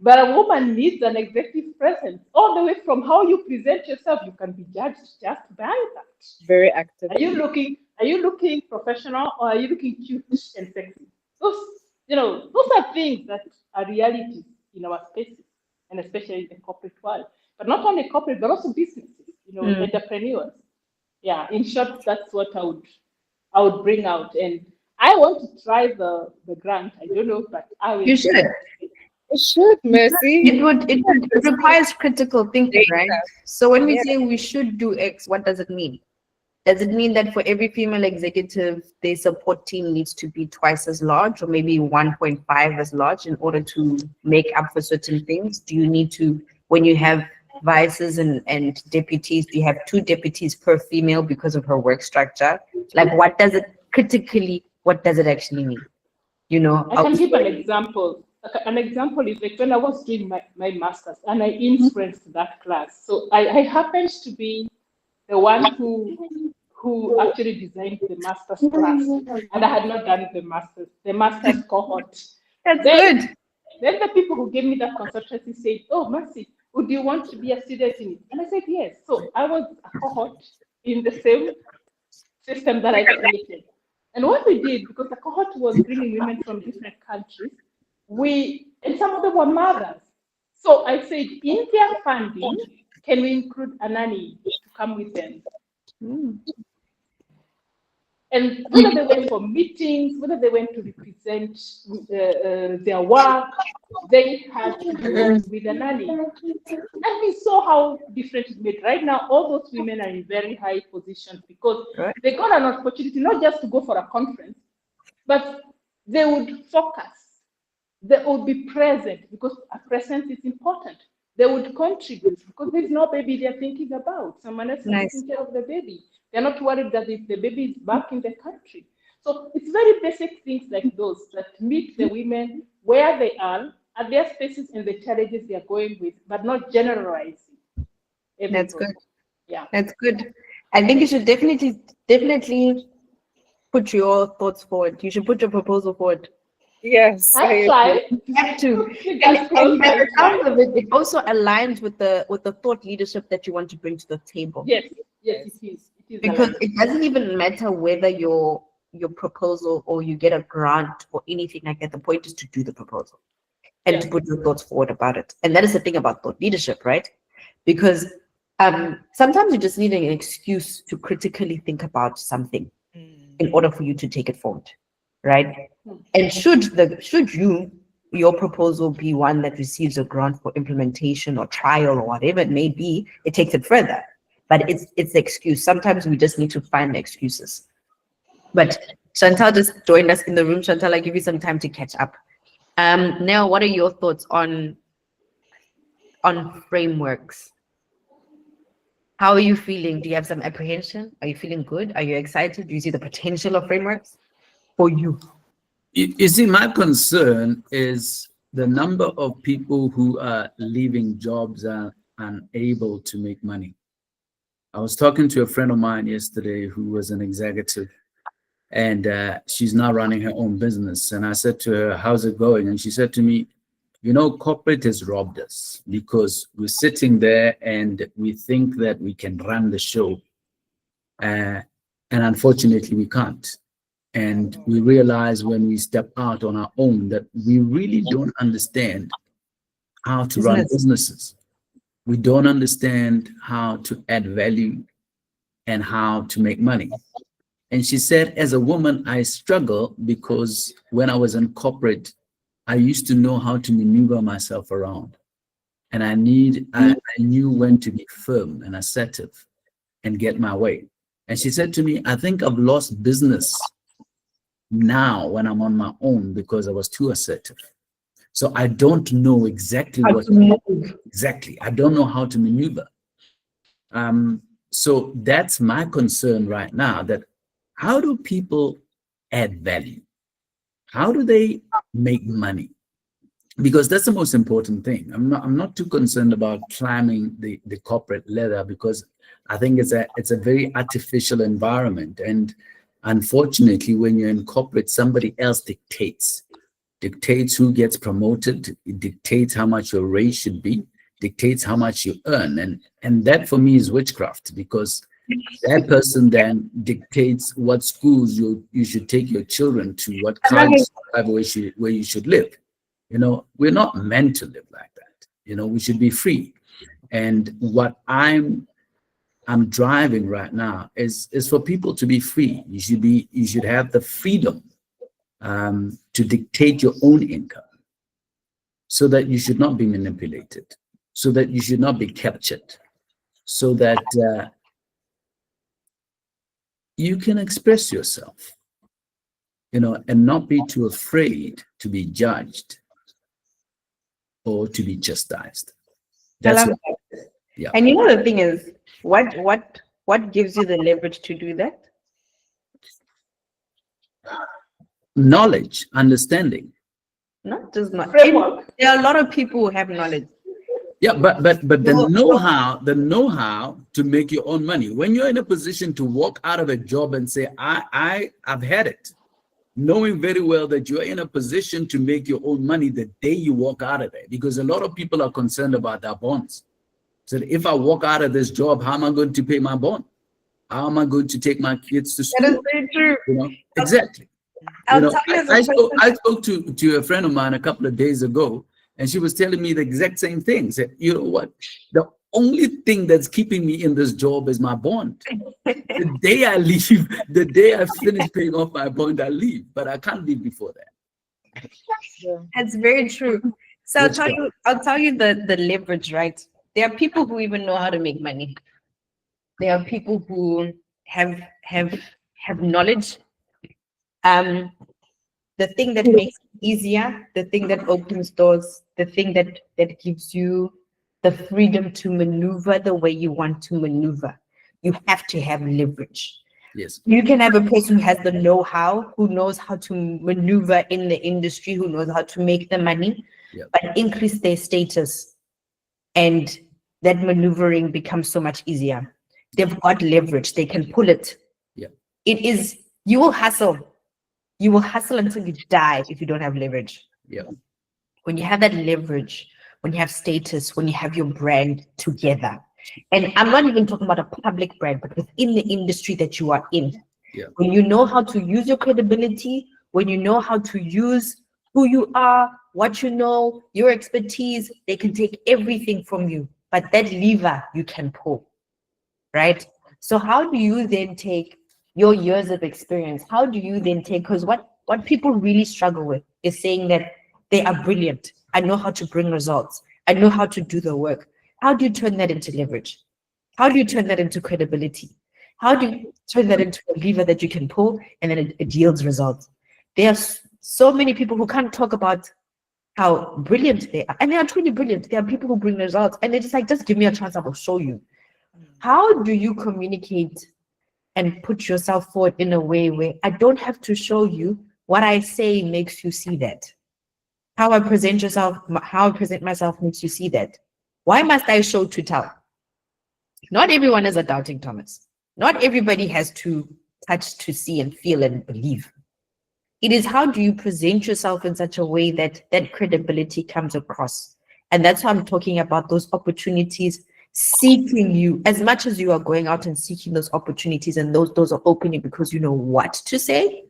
But a woman needs an executive presence. All the way from how you present yourself, you can be judged just by that. Very active. Are you looking professional, or are you looking cute and sexy? Those are things that are realities in our spaces, and especially in the corporate world. But not only corporate, but also businesses, entrepreneurs. Yeah, in short, that's what I would bring out. And I want to try the grant. I don't know, but I will. You should. It should, Mercy. It requires critical thinking, right? So when we Yeah. say we should do X, what does it mean? Does it mean that for every female executive, their support team needs to be twice as large or maybe 1.5 as large in order to make up for certain things? Do you need to, when you have vices and deputies, do you have 2 deputies per female because of her work structure? Like what does it critically, what does it actually mean? You know, I can give an example. An example is like when I was doing my master's and I influenced that class. So I happened to be the one who actually designed the master's class, and I had not done the master's cohort. that's Then- good. Then the people who gave me that consultancy said, "Oh, Mercy, would you want to be a student in it?" And I said, "Yes." So I was a cohort in the same system that I created. And what we did, because the cohort was bringing women from different countries, and some of them were mothers. So I said, in their funding, can we include a nanny to come with them? And whether they went for meetings, whether they went to represent their work, they had to go with a nanny. And we saw how different it made. Right now, all those women are in very high positions because Right. they got an opportunity not just to go for a conference, but they would focus. They would be present because a presence is important. They would contribute because there's no baby they're thinking about. Someone else is Nice. taking care of the baby. They're not worried that if the baby is back in the country. So it's very basic things like those that meet the women where they are, at their spaces and the challenges they are going with, but not generalizing. That's everybody. good. Yeah. That's good. I think you should definitely put your thoughts forward. You should put your proposal forward. Yes. I I agree. tried. You have to. You And, guys close and by the my sound of it, it also aligns with the thought leadership that you want to bring to the table. Yes, yes, it is. It is Because aligned. it doesn't even matter whether your proposal or you get a grant or anything like that. The point is to do the proposal and to Yeah. put your thoughts forward about it. And that is the thing about thought leadership, right? Because sometimes you just need an excuse to critically think about something in order for you to take it forward, right? And should your proposal be one that receives a grant for implementation or trial or whatever it may be, it takes it further. But it's the excuse. Sometimes we just need to find excuses. But Chantal just joined us in the room. Chantal, I'll give you some time to catch up. Now, what are your thoughts on frameworks? How are you feeling? Do you have some apprehension? Are you feeling good? Are you excited? Do you see the potential of frameworks for you? You see, my concern is the number of people who are leaving jobs and unable to make money. I was talking to a friend of mine yesterday who was an executive, and she's now running her own business. And I said to her, "How's it going?" And she said to me, "You know, corporate has robbed us because we're sitting there and we think that we can run the show. And unfortunately, we can't. And we realize when we step out on our own that we really don't understand how to run businesses. We don't understand how to add value and how to make money." And she said, "As a woman, I struggle because when I was in corporate, I used to know how to maneuver myself around. And I knew when to be firm and assertive and get my way." And she said to me, "I think I've lost business now when I'm on my own because I was too assertive. So I don't know exactly I don't know how to maneuver." So that's my concern right now, that how do people add value? How do they make money? Because that's the most important thing. I'm not too concerned about climbing the corporate ladder, because I think it's a very artificial environment. And unfortunately, when you're in corporate, somebody else dictates who gets promoted, it dictates how much your raise should be, dictates how much you earn. And that for me is witchcraft, because that person then dictates what schools you should take your children to, what cars where you should live. You know, we're not meant to live like that. You know, we should be free. And what I'm driving right now is for people to be free. You should have the freedom to dictate your own income, so that you should not be manipulated, so that you should not be captured, so that you can express yourself, and not be too afraid to be judged or to be chastised. I That's love what, that. yeah. And the thing is, what gives you the leverage to do that? Knowledge, understanding. Not just not. Framework. There are a lot of people who have knowledge. Yeah, but the No, know-how to make your own money. When you're in a position to walk out of a job and say, I've had it, knowing very well that you're in a position to make your own money the day you walk out of there, because a lot of people are concerned about their bonds. So if I walk out of this job, how am I going to pay my bond? How am I going to take my kids to That is school? very true. Exactly. I'll tell you as a person. I spoke to a friend of mine a couple of days ago, and she was telling me the exact same thing. Said, you know what? The only thing that's keeping me in this job is my bond. The day I leave, the day I finish paying off my bond, I leave. But I can't leave before that. That's very true. So Let's go. I'll tell you the leverage, right? There are people who even know how to make money. There are people who have knowledge. The thing that makes it easier, the thing that opens doors, the thing that gives you the freedom to maneuver the way you want to maneuver. You have to have leverage. Yes. You can have a person who has the know-how, who knows how to maneuver in the industry, who knows how to make the money, Yeah. but increase their status. And that maneuvering becomes so much easier. They've got leverage, they can pull it. Yeah. You will hustle. You will hustle until you die if you don't have leverage. Yeah. When you have that leverage, when you have status, when you have your brand together, and I'm not even talking about a public brand, but within the industry that you are in. Yeah. When you know how to use your credibility, when you know how to use who you are, what you know, your expertise, they can take everything from you, but that lever you can pull, right? So how do you then take your years of experience? How do you then take, because what people really struggle with is saying that they are brilliant. I know how to bring results. I know how to do the work. How do you turn that into leverage? How do you turn that into credibility? How do you turn that into a lever that you can pull and then it yields results? There are so many people who can't talk about how brilliant they are. And they are truly brilliant. There are people who bring results and they're just like, just give me a chance, I will show you. How do you communicate and put yourself forward in a way where I don't have to show you, what I say makes you see that? How I present myself makes you see that. Why must I show to tell? Not everyone is a doubting Thomas. Not everybody has to touch to see and feel and believe. It is how do you present yourself in such a way that that credibility comes across. And that's why I'm talking about those opportunities seeking you, as much as you are going out and seeking those opportunities, and those doors are opening because you know what to say.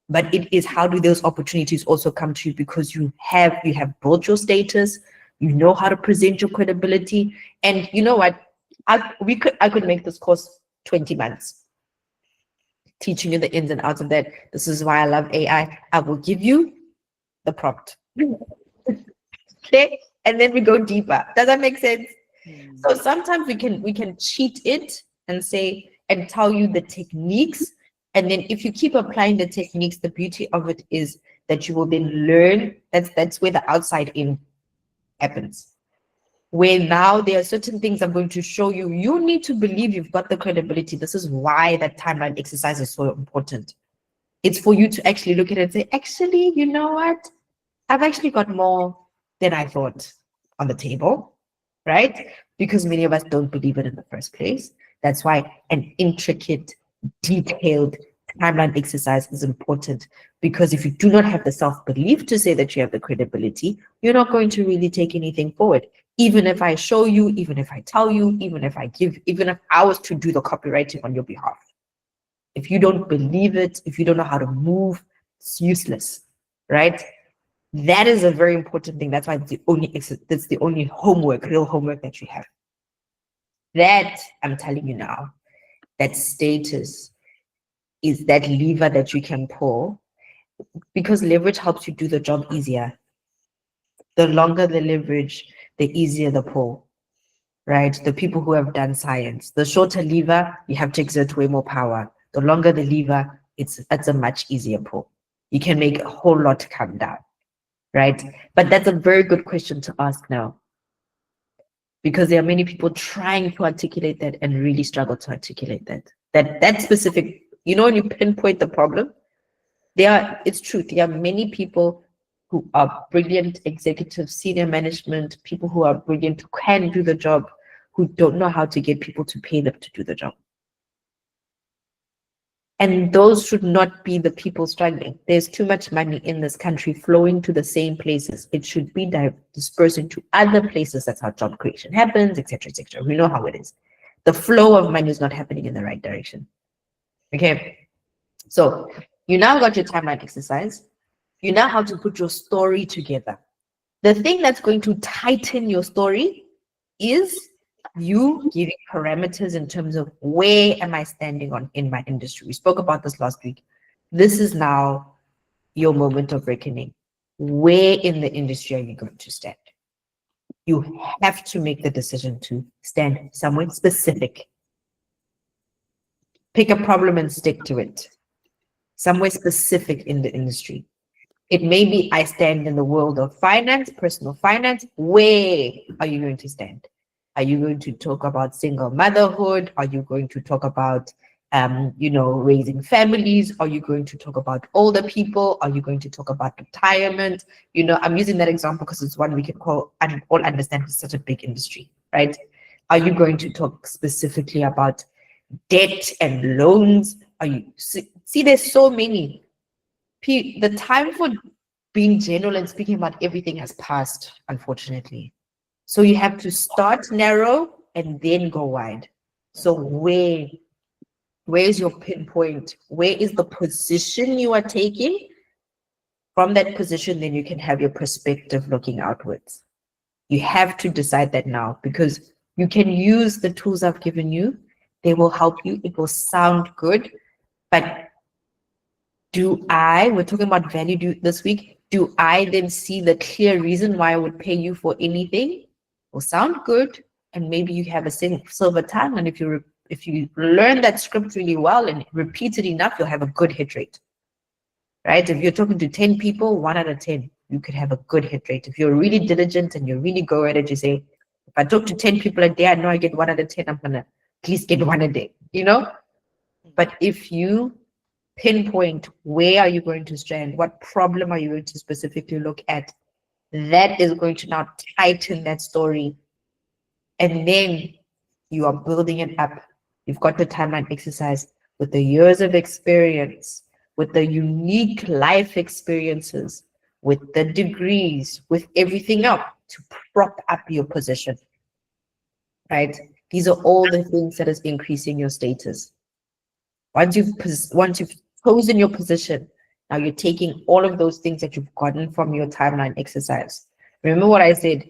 But it is how do those opportunities also come to you because you have built your status, you know how to present your credibility. And you know what? I could make this course 20 months teaching you the ins and outs of that. This is why I love AI. I will give you the prompt. Okay, and then we go deeper. Does that make sense? So sometimes we can cheat it and say and tell you the techniques. And then if you keep applying the techniques, the beauty of it is that you will then learn. That's where the outside in happens. Where now there are certain things I'm going to show you. You need to believe you've got the credibility. This is why that timeline exercise is so important. It's for you to actually look at it and say, actually, you know what? I've actually got more than I thought on the table, right? Because many of us don't believe it in the first place. That's why an intricate, detailed timeline exercise is important, because if you do not have the self-belief to say that you have the credibility, you're not going to really take anything forward. Even if I show you, even if I tell you, even if I was to do the copywriting on your behalf. If you don't believe it, if you don't know how to move, it's useless, right? That is a very important thing. That's why it's the only homework, real homework that you have. That, I'm telling you now, that status is that lever that you can pull. because leverage helps you do the job easier. The longer the leverage, the easier the pull, right? The people who have done science, the shorter lever, you have to exert way more power. The longer the lever, it's a much easier pull. You can make a whole lot come down, right? But that's a very good question to ask now, because there are many people trying to articulate that and really struggle to articulate that. That specific, when you pinpoint the problem, it's true. There are many people who are brilliant executives, senior management, people who are brilliant, who can do the job, who don't know how to get people to pay them to do the job. And those should not be the people struggling. There's too much money in this country flowing to the same places. It should be dispersed into other places. That's how job creation happens, etc., etc. We know how it is. The flow of money is not happening in the right direction. Okay. So you now got your timeline exercise. You now have to put your story together. The thing that's going to tighten your story is you giving parameters in terms of where am I standing in my industry. We spoke about this last week. This is now your moment of reckoning. Where in the industry are you going to stand? You have to make the decision to stand somewhere specific. Pick a problem and stick to it. Somewhere specific in the industry. It may be I stand in the world of finance, personal finance. Where are you going to stand? Are you going to talk about single motherhood? Are you going to talk about, raising families? Are you going to talk about older people? Are you going to talk about retirement? I'm using that example because it's one we can all understand. It's such a big industry, right? Are you going to talk specifically about debt and loans? Are you see? There's so many. The time for being general and speaking about everything has passed, unfortunately. So you have to start narrow and then go wide. So where is your pinpoint? Where is the position you are taking? From that position, then you can have your perspective looking outwards. You have to decide that now, because you can use the tools I've given you. They will help you. It will sound good. But we're talking about value this week. Do I then see the clear reason why I would pay you for anything? Will sound good, and maybe you have a silver tongue, and if you learn that script really well and repeat it enough, you'll have a good hit rate, right? If you're talking to 10 people, 1 out of 10, you could have a good hit rate. If you're really diligent and you really go at it, you say, if I talk to 10 people a day, I know I get 1 out of 10, I'm gonna at least get 1 a day, But if you pinpoint where are you going to stand, what problem are you going to specifically look at, that is going to now tighten that story. And then you are building it up. You've got the timeline exercise with the years of experience, with the unique life experiences, with the degrees, with everything else to prop up your position, right? These are all the things that is increasing your status. Once you've chosen your position, now you're taking all of those things that you've gotten from your timeline exercise. Remember what I said,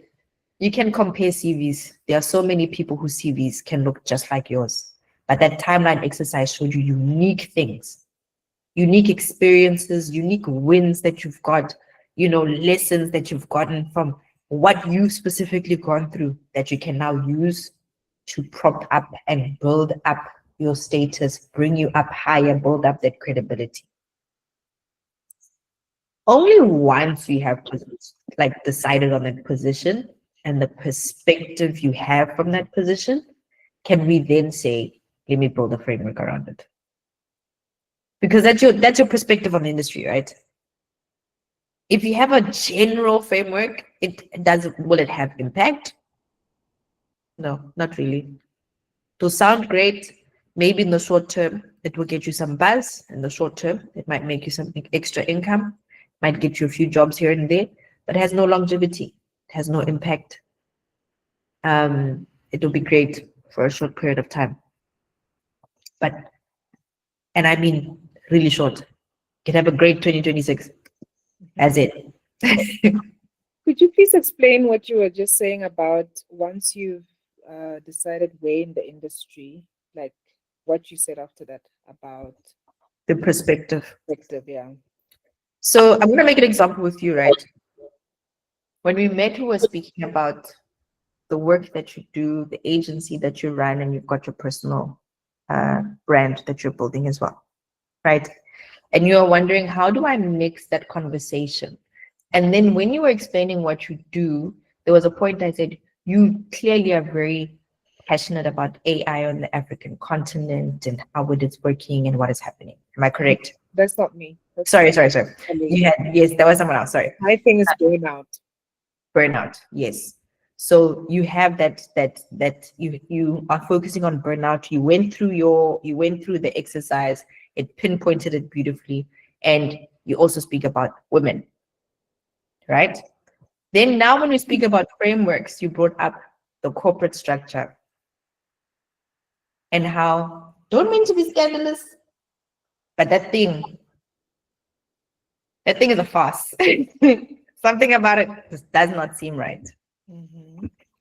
you can compare CVs. There are so many people whose CVs can look just like yours, but that timeline exercise showed you unique things, unique experiences, unique wins that you've got, lessons that you've gotten from what you've specifically gone through that you can now use to prop up and build up your status, bring you up higher, build up that credibility. Only once we have decided on that position and the perspective you have from that position, can we then say, let me build a framework around it. Because that's your perspective on the industry, right? If you have a general framework, will it have impact? No, not really. To sound great, maybe in the short term, it will get you some buzz. In the short term, it might make you some extra income, might get you a few jobs here and there, but it has no longevity. It has no impact. It will be great for a short period of time. And I mean really short. You can have a great 2026 as it. Could you please explain what you were just saying about once you've decided where in the industry, like what you said after that about The perspective. yeah. So I'm going to make an example with you, right? When we met, we were speaking about the work that you do, the agency that you run, and you've got your personal brand that you're building as well, right? And you're wondering, how do I mix that conversation? And then when you were explaining what you do, there was a point I said, you clearly are very passionate about AI on the African continent and how it is working and what is happening. Am I correct? That's not me. That's Sorry. me. You had, yes, that was someone else. Sorry. My thing is burnout. Burnout. Yes. So you have that you are focusing on burnout. You went through the exercise. It pinpointed it beautifully, and you also speak about women, right? Then now when we speak about frameworks, you brought up the corporate structure and how, don't mean to be scandalous, but that thing is a farce. Something about it just does not seem right.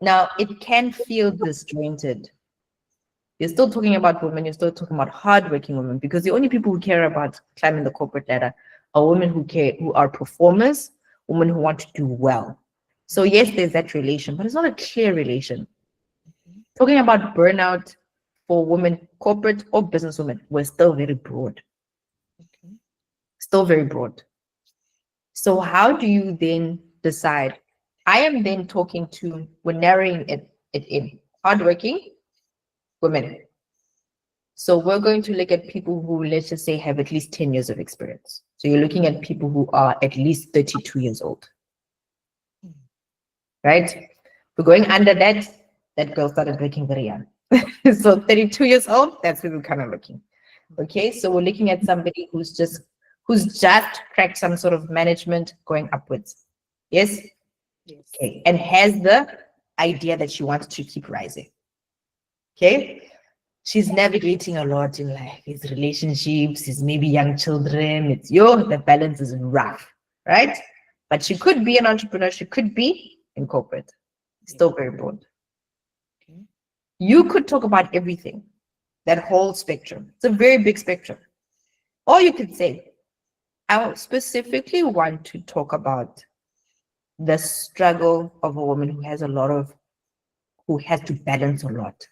Now, it can feel disjointed. You're still talking about women, you're still talking about hardworking women, because the only people who care about climbing the corporate ladder are women who are performers, women who want to do well. So yes, there's that relation, but it's not a clear relation. Talking about burnout for women, corporate or business women, we're still very broad. Still very broad. So how do you then decide? I am then talking to, we're narrowing it in hardworking women. So we're going to look at people who, let's just say, have at least 10 years of experience. So you're looking at people who are at least 32 years old. Right? We're going under that. That girl started working very young. So 32 years old, that's where we're kind of looking. Okay, so we're looking at somebody who's just cracked some sort of management going upwards. Yes? Yes. Okay, and has the idea that she wants to keep rising. Okay? She's navigating a lot in life. It's relationships, it's maybe young children, it's the balance is rough, right? But she could be an entrepreneur, she could be in corporate. Still very broad. Okay. You could talk about everything, that whole spectrum. It's a very big spectrum. Or you could say, I specifically want to talk about the struggle of a woman who has to balance a lot.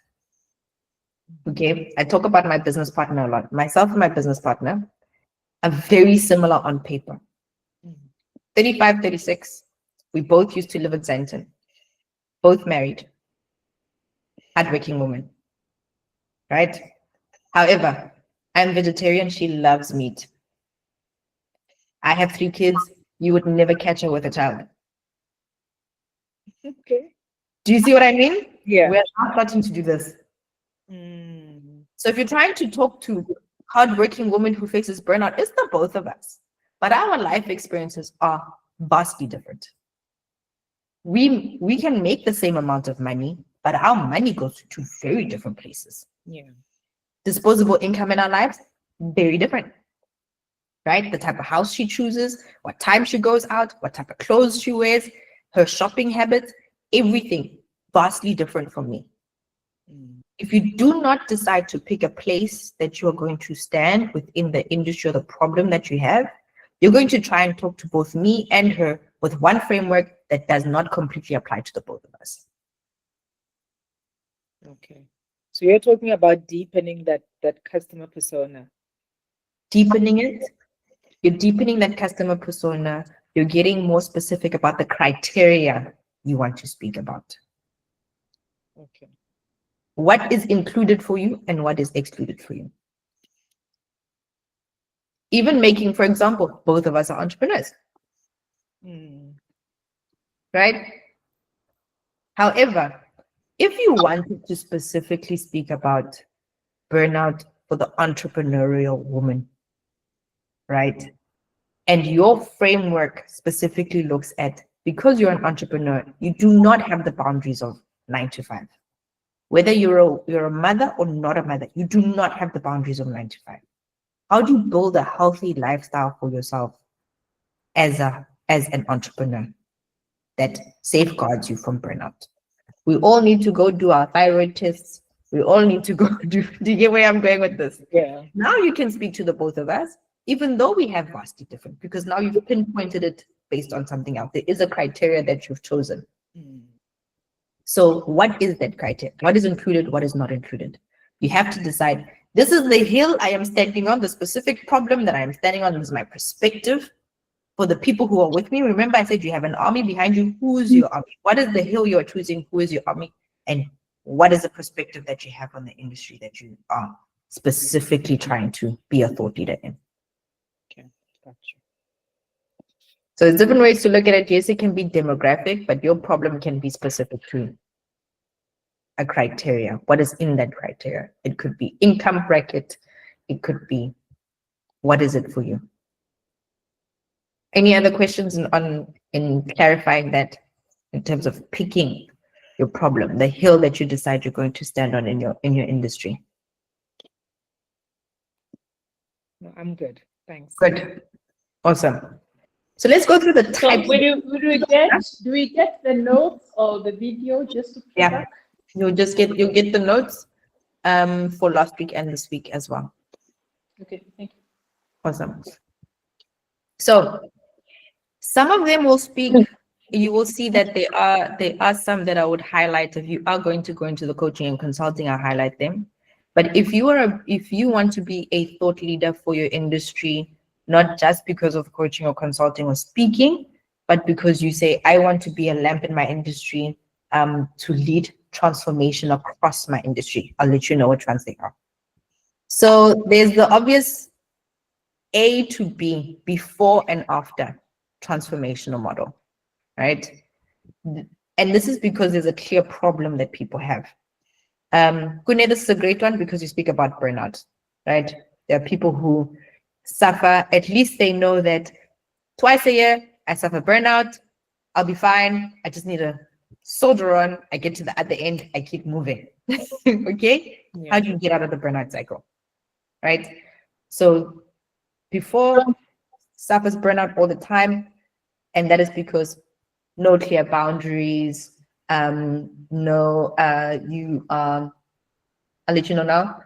Okay, I talk about my business partner a lot. Myself and my business partner are very similar on paper. 35, 36. We both used to live in Sandton. Both married. Hardworking woman. Right? However, I'm vegetarian. She loves meat. I have 3 kids. You would never catch her with a child. Okay. Do you see what I mean? Yeah. We're not starting to do this. So if you're trying to talk to hardworking woman who faces burnout, it's the both of us. But our life experiences are vastly different. We can make the same amount of money, but our money goes to 2 very different places. Yeah. Disposable income in our lives, very different. Right? The type of house she chooses, what time she goes out, what type of clothes she wears, her shopping habits, everything vastly different from me. If you do not decide to pick a place that you are going to stand within the industry or the problem that you have, you're going to try and talk to both me and her with one framework that does not completely apply to the both of us. Okay. So you're talking about deepening that customer persona. Deepening it, you're deepening that customer persona, you're getting more specific about the criteria you want to speak about. Okay. What is included for you and what is excluded for you. Even making, for example, both of us are entrepreneurs. Right? However, if you wanted to specifically speak about burnout for the entrepreneurial woman, right? And your framework specifically looks at, because you're an entrepreneur, you do not have the boundaries of 9 to 5. Whether you're a mother or not a mother, you do not have the boundaries of 9 to 5. How do you build a healthy lifestyle for yourself as an entrepreneur that safeguards you from burnout? We all need to go do our thyroid tests. We all need to go do you get where I'm going with this? Yeah. Now you can speak to the both of us even though we have vastly different, because now you've pinpointed it based on something else. There is a criteria that you've chosen. So what is that criteria? What is included? What is not included? You have to decide, this is the hill I am standing on, the specific problem that I am standing on is my perspective. For the people who are with me, remember I said you have an army behind you. Who is your army? What is the hill you're choosing? Who is your army? And what is the perspective that you have on the industry that you are specifically trying to be a thought leader in? Okay, gotcha. So there's different ways to look at it. Yes, it can be demographic, but your problem can be specific to a criteria. What is in that criteria? It could be income bracket. It could be, what is it for you? Any other questions in clarifying that in terms of picking your problem, the hill that you decide you're going to stand on in your industry? No, I'm good. Thanks. Good. Awesome. So let's go through the So types. do we get the notes or the video just to Yeah. feedback? You'll get the notes for last week and this week as well. Okay, thank you. Awesome. So some of them will speak. You will see that there are some that I would highlight. If you are going to go into the coaching and consulting, I'll highlight them. But if you want to be a thought leader for your industry, not just because of coaching or consulting or speaking, but because you say, I want to be a lamp in my industry to lead transformation across my industry. I'll let you know which ones they are. So there's the obvious A to B, before and after transformational model, right? And this is because there's a clear problem that people have. Kune, this is a great one because you speak about burnout, right? There are people who suffer, at least they know that twice a year, I suffer burnout, I'll be fine, I just need to soldier on, I get to the at the end, I keep moving. Okay? Yeah. How do you get out of the burnout cycle? Right? So before suffers burnout all the time, and that is because no clear boundaries, I'll let you know now,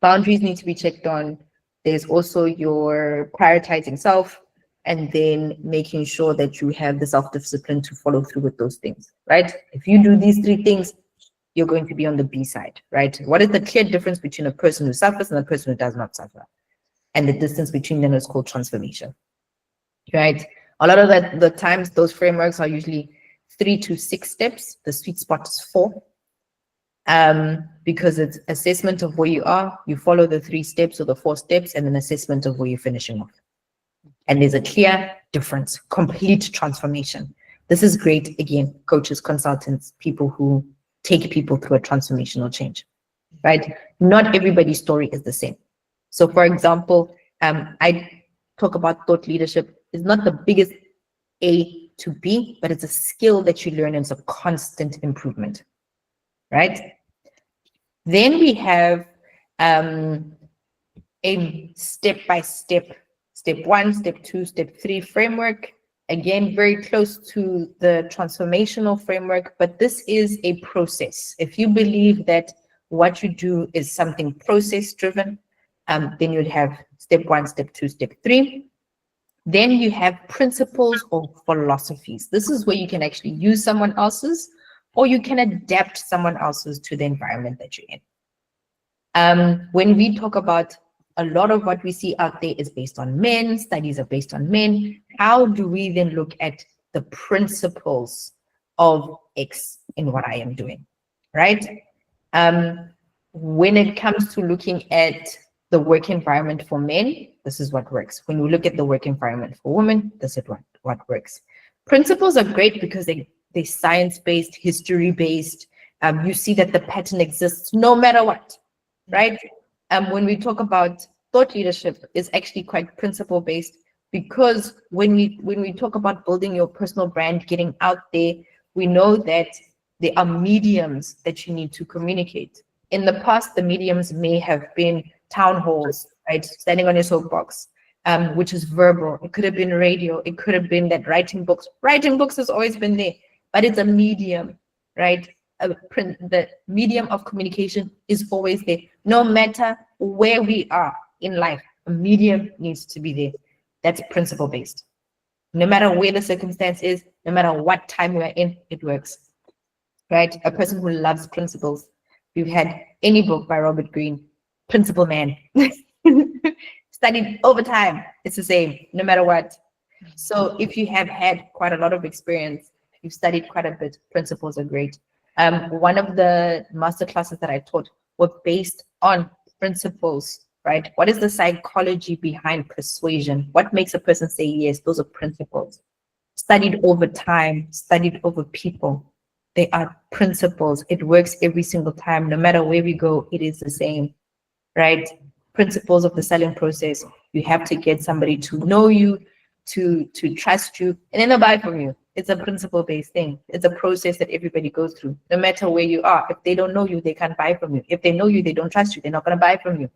boundaries need to be checked on. There's also your prioritizing self, and then making sure that you have the self-discipline to follow through with those things, right? If you do these three things, you're going to be on the B side, right? What is the clear difference between a person who suffers and a person who does not suffer? And the distance between them is called transformation, right? A lot of the times, those frameworks are usually 3 to 6 steps. The sweet spot is 4. Because it's assessment of where you are, you follow the 3 steps or the 4 steps, and then assessment of where you're finishing off. And there's a clear difference, complete transformation. This is great, again, coaches, consultants, people who take people through a transformational change, right? Not everybody's story is the same. So for example, I talk about thought leadership is not the biggest A to B, but it's a skill that you learn and it's a constant improvement, right? Then we have a step-by-step, step 1, step 2, step 3 framework. Again, very close to the transformational framework, but this is a process. If you believe that what you do is something process-driven, then you'd have step 1, step 2, step 3. Then you have principles or philosophies. This is where you can actually use someone else's, or you can adapt someone else's to the environment that you're in. When we talk about a lot of what we see out there is based on men, studies are based on men. How do we then look at the principles of X in what I am doing, right? When it comes to looking at the work environment for men, this is what works. When you look at the work environment for women, this is what works. Principles are great because they're science-based, history-based. You see that the pattern exists no matter what, right? When we talk about thought leadership, is actually quite principle-based, because when we talk about building your personal brand, getting out there, we know that there are mediums that you need to communicate. In the past, the mediums may have been town halls, right? Standing on your soapbox, which is verbal. It could have been radio. It could have been that writing books. Writing books has always been there, but it's a medium, right? The medium of communication is always there, no matter where we are in life. A medium needs to be there. That's principle based. No matter where the circumstance is, no matter what time we're in, it works. Right? A person who loves principles. You've had any book by Robert Greene, Principle Man. Studied over time, it's the same, no matter what. So if you have had quite a lot of experience, you've studied quite a bit, principles are great. One of the master classes that I taught were based on principles, right? What is the psychology behind persuasion? What makes a person say yes? Those are principles. Studied over time, studied over people. They are principles. It works every single time. No matter where we go, it is the same, right? Principles of the selling process. You have to get somebody to know you, to trust you, and then they'll buy from you. It's a principle-based thing. It's a process that everybody goes through, no matter where you are. If they don't know you, they can't buy from you. If they know you, they don't trust you, they're not going to buy from you.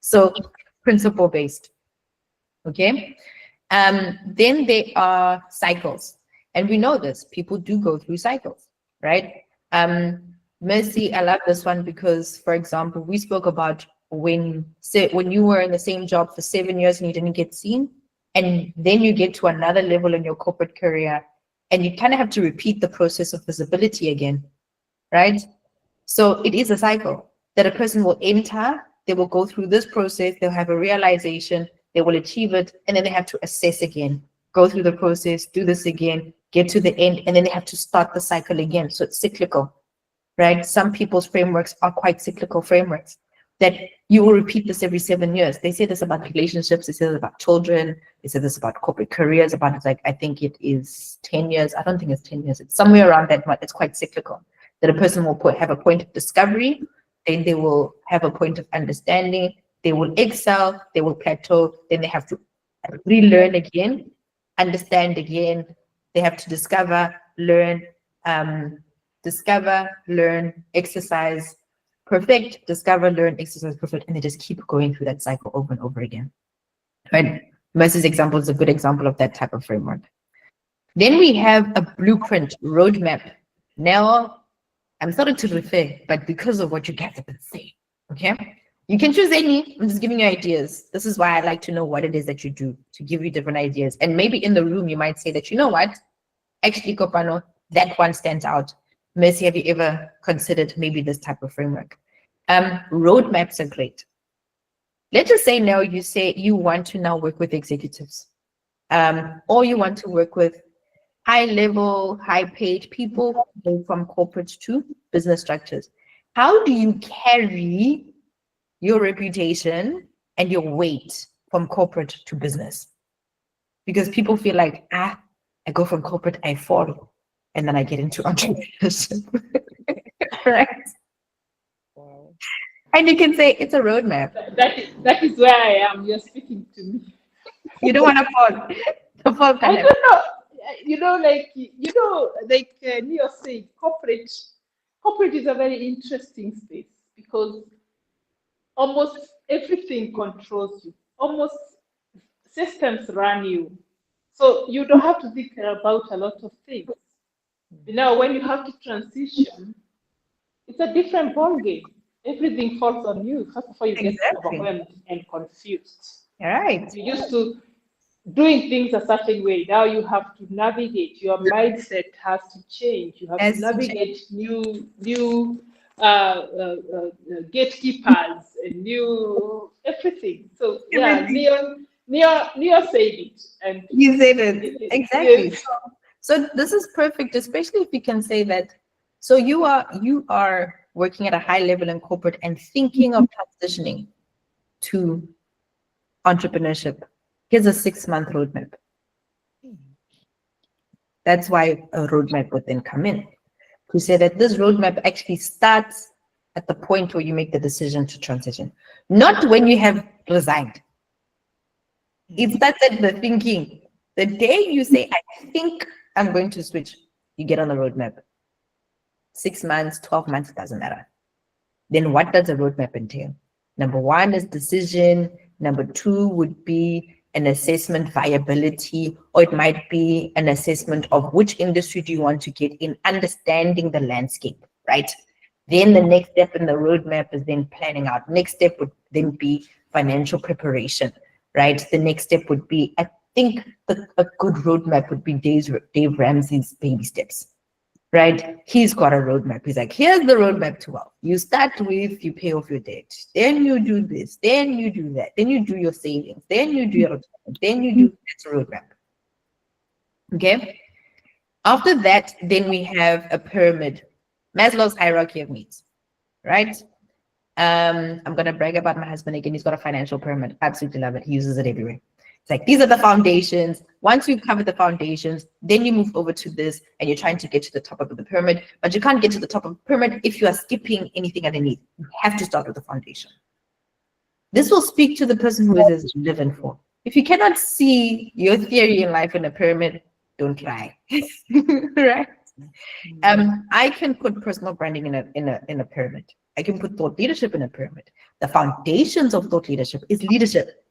So principle-based, okay? Then there are cycles. And we know this. People do go through cycles, right? Mercy, I love this one because, for example, we spoke about when you were in the same job for 7 years and you didn't get seen, and then you get to another level in your corporate career, and you kind of have to repeat the process of visibility again, right? So it is a cycle that a person will enter, they will go through this process, they'll have a realization, they will achieve it, and then they have to assess again, go through the process, do this again, get to the end, and then they have to start the cycle again. So it's cyclical, right? Some people's frameworks are quite cyclical frameworks that you will repeat this every 7 years. They say this about relationships, they say this about children, they say this about corporate careers, about like, I think it is 10 years. I don't think it's 10 years. It's somewhere around that much. It's quite cyclical. That a person will have a point of discovery, then they will have a point of understanding, they will excel, they will plateau, then they have to relearn again, understand again, they have to discover, learn, exercise, perfect, discover, learn, exercise, perfect, and they just keep going through that cycle over and over again. Right? Mercy's example is a good example of that type of framework. Then we have a blueprint roadmap. Now, I'm sorry to refer, but because of what you guys have been saying, okay? You can choose any. I'm just giving you ideas. This is why I like to know what it is that you do, to give you different ideas. And maybe in the room, you might say that, you know what? Actually, Kopano, that one stands out. Mercy, have you ever considered maybe this type of framework? Roadmaps are great. Let's just say now you say you want to now work with executives, or you want to work with high-level, high-paid people from corporate to business structures. How do you carry your reputation and your weight from corporate to business? Because people feel like, I go from corporate, I fall, and then I get into entrepreneurship, right? Wow. And you can say it's a roadmap. That is where I am. You're speaking to me. You don't want to fall. The fall I can don't know. Like Neo said, corporate is a very interesting space because almost everything controls you. Almost systems run you. So you don't have to think about a lot of things. When you have to transition, it's a different ballgame. Everything falls on you. First of all, you get overwhelmed and confused. All right. You used to doing things a certain way. Now you have to navigate. Your mindset has to change. You have to navigate new gatekeepers and new everything. So yeah, Neo said it, and you said it exactly. Yes. So this is perfect, especially if you can say that. So you are working at a high level in corporate and thinking of transitioning to entrepreneurship. Here's a 6-month roadmap. That's why a roadmap would then come in. To say that this roadmap actually starts at the point where you make the decision to transition, not when you have resigned. It starts at the thinking. The day you say, I think I'm going to switch, you get on the roadmap. 6 months, 12 months, it doesn't matter. Then what does a roadmap entail? Number 1 is decision. Number 2 would be an assessment viability, or it might be an assessment of which industry do you want to get in, understanding the landscape, right? Then the next step in the roadmap is then planning out. Next step would then be financial preparation, right? The next step would be, I think a good roadmap would be Dave Ramsey's baby steps, right? He's got a roadmap. He's like, here's the roadmap to wealth. You start with, you pay off your debt. Then you do this. Then you do that. Then you do your savings. Then you do your retirement. Then you do, that's a roadmap. Okay. After that, then we have a pyramid, Maslow's hierarchy of needs, right? I'm going to brag about my husband again. He's got a financial pyramid. Absolutely love it. He uses it everywhere. It's like, these are the foundations. Once you've covered the foundations, then you move over to this and you're trying to get to the top of the pyramid, but you can't get to the top of the pyramid if you are skipping anything underneath. You have to start with the foundation. This will speak to the person who is living for. If you cannot see your theory in life in a pyramid, don't try, right? I can put personal branding in a pyramid. I can put thought leadership in a pyramid. The foundations of thought leadership is leadership,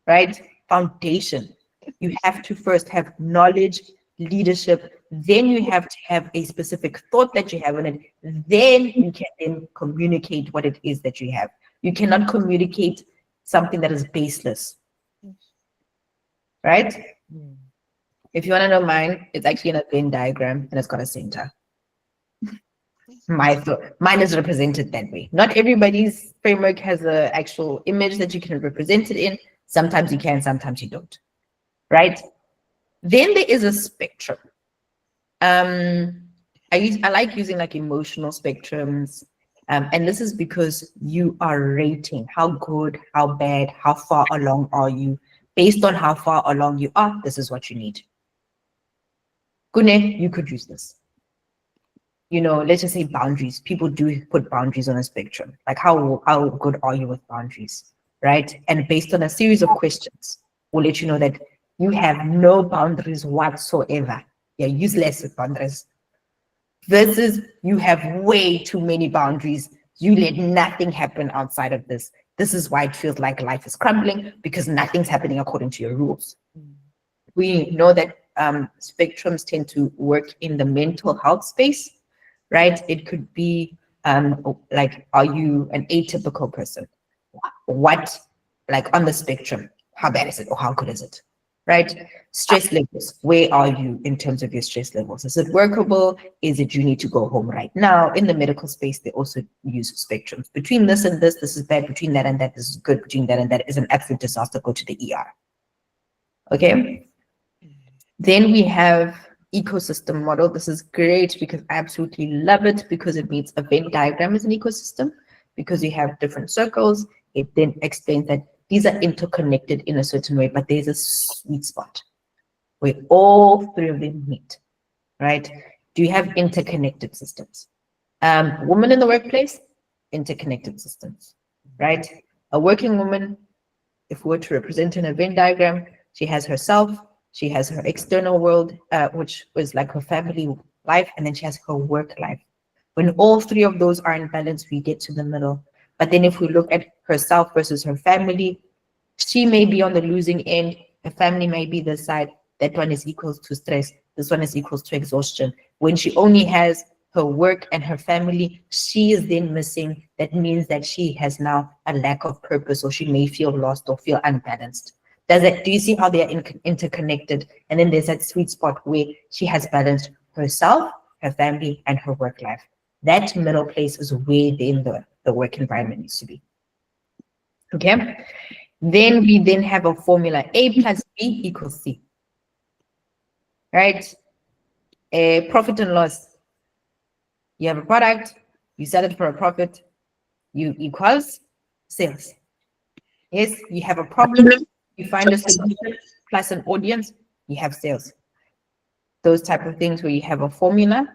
right? Foundation. You have to first have knowledge, leadership, then you have to have a specific thought that you have in it. Then you can then communicate what it is that you have. You cannot communicate something that is baseless, right? If you want to know mine, it's actually in a Venn diagram and it's got a center. Mine is represented that way. Not everybody's framework has an actual image that you can represent it in. Sometimes you can, sometimes you don't, right? Then there is a spectrum. I like using like emotional spectrums. And this is because you are rating how good, how bad, how far along are you. Based on how far along you are, this is what you need. Gune, you could use this. You know, let's just say boundaries. People do put boundaries on a spectrum. Like how good are you with boundaries, right? And based on a series of questions, we'll let you know that you have no boundaries whatsoever. You're useless with boundaries. Versus you have way too many boundaries. You let nothing happen outside of this. This is why it feels like life is crumbling, because nothing's happening according to your rules. We know that spectrums tend to work in the mental health space, right? It could be like, are you an atypical person? What, like on the spectrum, how bad is it or how good is it, right? Stress levels, where are you in terms of your stress levels? Is it workable? Is it you need to go home right now? In the medical space, they also use spectrums. Between this and this is bad. Between that and that, this is good. Between that and that is an absolute disaster. Go to the ER. Okay. Then we have ecosystem model. This is great because I absolutely love it, because it means a Venn diagram is an ecosystem, because you have different circles. It then explains that these are interconnected in a certain way, but there's a sweet spot where all three of them meet, right? Do you have interconnected systems? Women in the workplace, interconnected systems, right? A working woman, if we were to represent in a Venn diagram, she has herself, she has her external world, which was like her family life, and then she has her work life. When all three of those are in balance, we get to the middle. But then if we look at herself versus her family, she may be on the losing end. Her family may be the side. That one is equals to stress. This one is equals to exhaustion. When she only has her work and her family, she is then missing. That means that she has now a lack of purpose, or she may feel lost or feel unbalanced. Do you see how they are interconnected? And then there's that sweet spot where she has balanced herself, her family, and her work life. That middle place is where then the work environment needs to be. Okay. Then we then have a formula: A plus B equals C. Right? A profit and loss. You have a product, you sell it for a profit, you equals sales. Yes, you have a problem, you find a solution plus an audience, you have sales. Those type of things where you have a formula.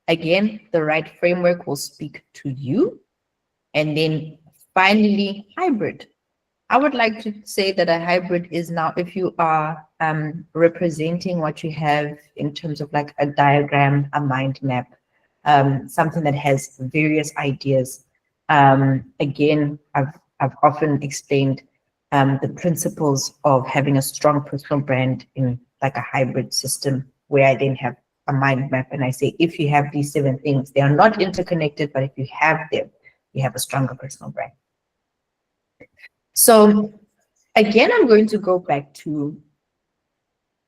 Again, the right framework will speak to you. And then finally, hybrid. I would like to say that a hybrid is now, if you are representing what you have in terms of like a diagram, a mind map, something that has various ideas. Again, I've often explained the principles of having a strong personal brand in like a hybrid system, where I then have a mind map and I say, if you have these 7 things, they are not interconnected, but if you have them, you have a stronger personal brand. So again, I'm going to go back to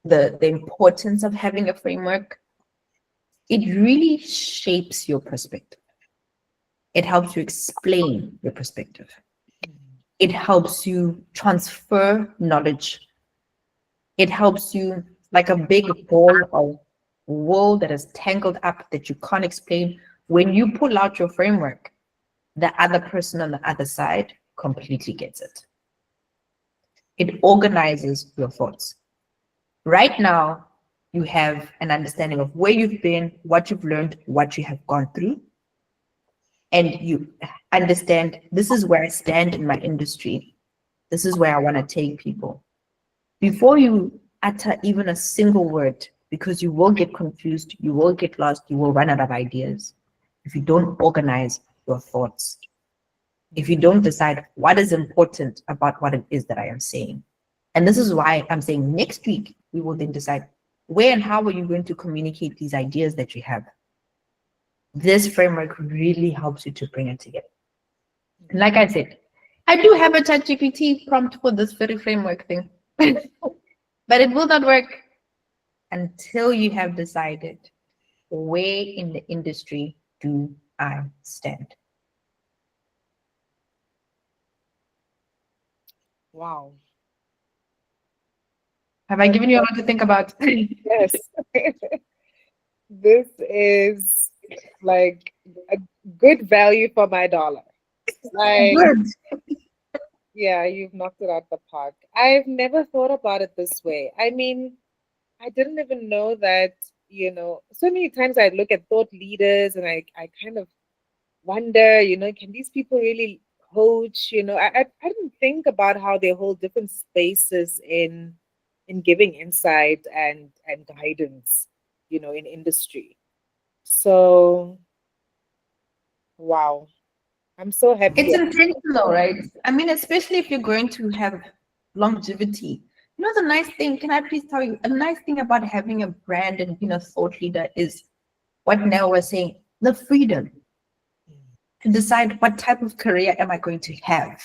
the importance of having a framework. It really shapes your perspective. It helps you explain your perspective. It helps you transfer knowledge. It helps you, like a big ball of wool that is tangled up that you can't explain. When you pull out your framework, the other person on the other side completely gets it. It organizes your thoughts. Right now, you have an understanding of where you've been, what you've learned, what you have gone through, and you understand this is where I stand in my industry. This is where I want to take people. Before you utter even a single word, because you will get confused, you will get lost, you will run out of ideas. If you don't organize your thoughts, if you don't decide what is important about what it is that I am saying. And this is why I'm saying next week, we will then decide where and how are you going to communicate these ideas that you have. This framework really helps you to bring it together. And like I said, I do have a ChatGPT prompt for this very framework thing, but it will not work until you have decided where in the industry do I stand. Wow. Have I given you a lot to think about? Yes. This is like a good value for my dollar. Like, Good. yeah, you've knocked it out the park. I've never thought about it this way. I mean, I didn't even know that, so many times I look at thought leaders and I kind of wonder, can these people really coach? I didn't think about how they hold different spaces in giving insight and guidance, in industry. So, wow, I'm so happy. It's intentional, right? I mean, especially if you're going to have longevity. You know, the nice thing, can I please tell you, a nice thing about having a brand and being a thought leader is what Nell was saying, the freedom to decide what type of career am I going to have,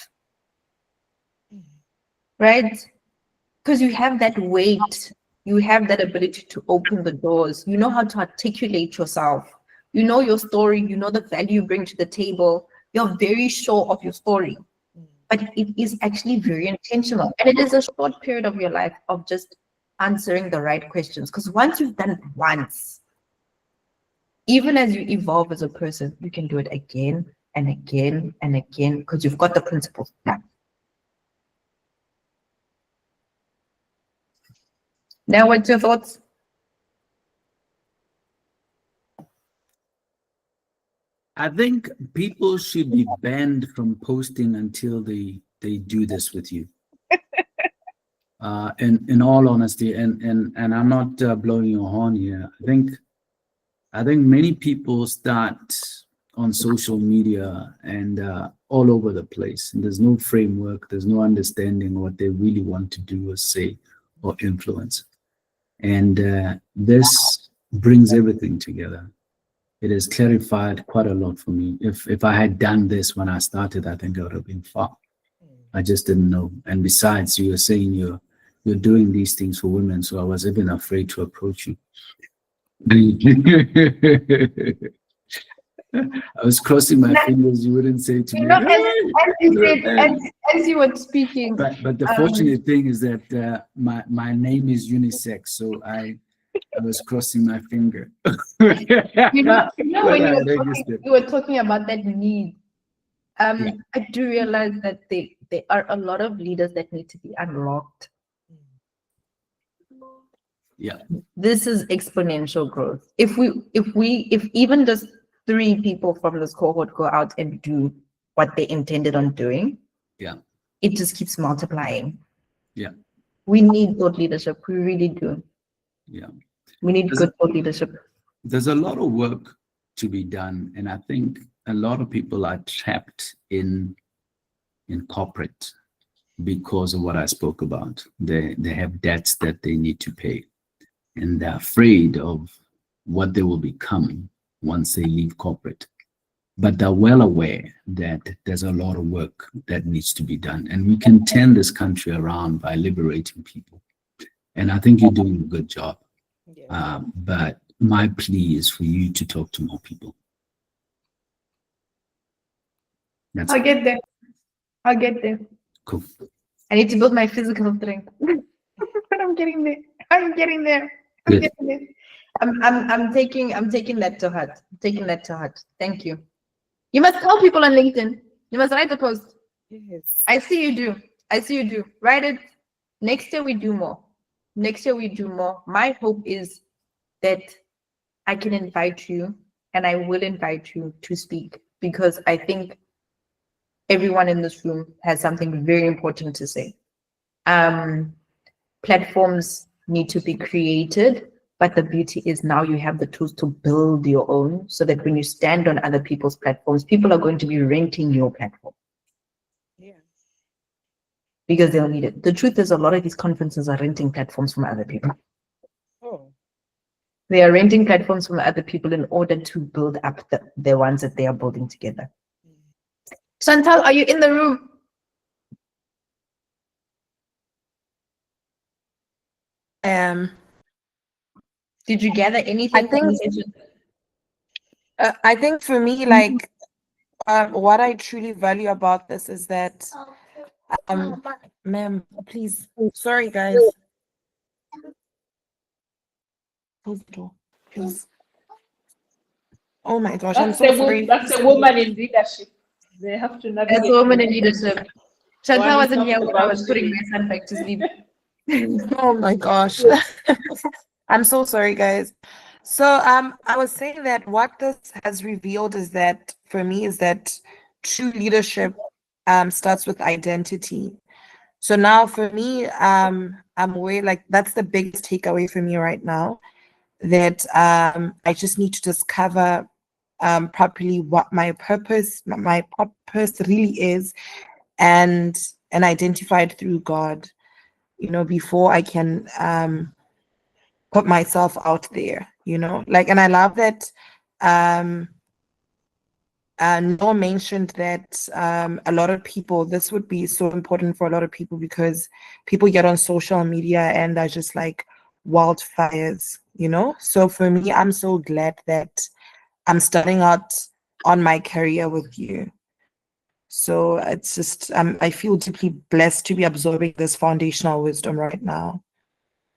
right? Because you have that weight, you have that ability to open the doors, you know how to articulate yourself, you know your story, you know the value you bring to the table, you're very sure of your story, but it is actually very intentional. And it is a short period of your life of just answering the right questions. Because once you've done it once, even as you evolve as a person, you can do it again and again and again because you've got the principles down. Now, what's your thoughts? I think people should be banned from posting until they do this with you. In all honesty, and I'm not blowing your horn here. I think many people start on social media and all over the place, and there's no framework, there's no understanding what they really want to do or say or influence. And this brings everything together. It has clarified quite a lot for me. If I had done this when I started, I think I would have been far. I just didn't know. And besides, you were saying you're doing these things for women, so I was even afraid to approach you. I was crossing my fingers you wouldn't say to me. As you were speaking. But the fortunate thing is that my name is unisex, so I was crossing my finger. When you were talking about that need, I do realize that there are a lot of leaders that need to be unlocked. Yeah. This is exponential growth. If even just 3 people from this cohort go out and do what they intended on doing, it just keeps multiplying. Yeah. We need thought leadership. We really do. Yeah. We need good thought leadership. There's a lot of work to be done, and I think a lot of people are trapped in corporate because of what I spoke about. They have debts that they need to pay, and they're afraid of what they will become once they leave corporate. but they're well aware that there's a lot of work that needs to be done. And we can turn this country around by liberating people. And I think you're doing a good job. Yeah. But my plea is for you to talk to more people. That's I'll get there. I'll get there. cool. I need to build my physical strength. But I'm getting there. I'm getting there. I'm Good. getting there. I'm taking that to heart. I'm taking that to heart. Thank you. You must tell people on LinkedIn. You must write the post. Yes. I see you do. I see you do. Write it. Next year we do more. Next year we do more. My hope is that I can invite you, and I will invite you to speak, because I think everyone in this room has something very important to say. Platforms need to be created, but the beauty is now you have the tools to build your own, so that when you stand on other people's platforms, people are going to be renting your platform Yeah. because they'll need it. The truth is, a lot of these conferences are renting platforms from other people. Oh. They are renting platforms from other people in order to build up the ones that they are building together. Chantal, are you in the room? Did you gather anything from the session? I think for me, like, what I truly value about this is that, ma'am, please, sorry guys. Close the door, please. Oh my gosh, I'm so sorry. That's a woman in leadership. They have to navigate. As a woman in leadership. Chantal One wasn't is here not when I about was putting to my son back to sleep. Oh my gosh. I'm so sorry, guys. So I was saying that what this has revealed is that for me is that true leadership starts with identity. So now for me, I'm aware, like, that's the biggest takeaway for me right now, that I just need to discover properly what my purpose really is, and identify it through God, you know, before I can put myself out there, you know, like. And I love that Noah mentioned that a lot of people, this would be so important for a lot of people, because people get on social media and are just like wildfires, you know. So for me, I'm so glad that I'm starting out on my career with you. So it's just, I feel deeply blessed to be absorbing this foundational wisdom right now.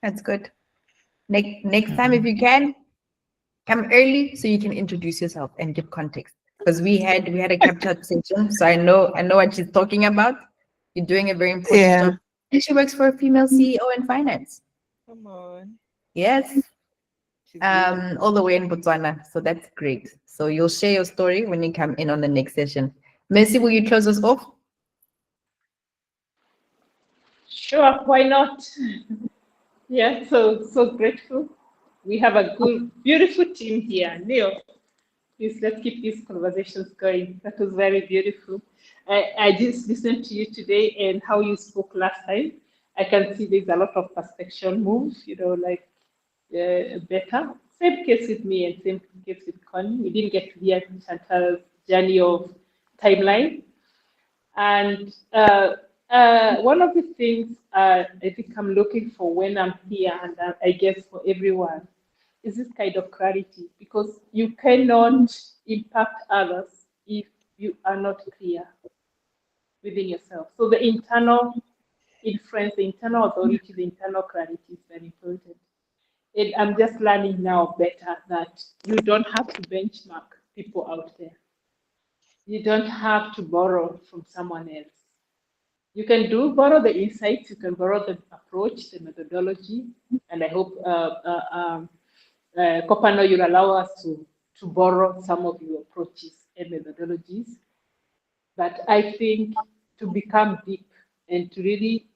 That's good. Next time, if you can, come early so you can introduce yourself and give context. Because we had a capture session, so I know what she's talking about. You're doing a very important Yeah. job. And she works for a female CEO in finance. Come on. Yes. She's really- All the way in Botswana. So that's great. So you'll share your story when you come in on the next session. Mercy, will you close us off? Sure, why not? Yeah, so grateful. We have a good, beautiful team here. Neil, please, let's keep these conversations going. That was very beautiful. I just listened to you today and how you spoke last time. I can see there's a lot of perception moves, you know, like better. Same case with me and same case with Connie. We didn't get to hear Chantal's journey of timeline. And one of the things I think I'm looking for when I'm here, and I guess for everyone, is this kind of clarity, because you cannot impact others if you are not clear within yourself. So the internal influence, the internal authority, the internal clarity is very important. And I'm just learning now better that you don't have to benchmark people out there. You don't have to borrow from someone else. You can borrow the insights, you can borrow the approach, the methodology, and I hope Kopano, you'll allow us to borrow some of your approaches and methodologies. But I think to become deep and to really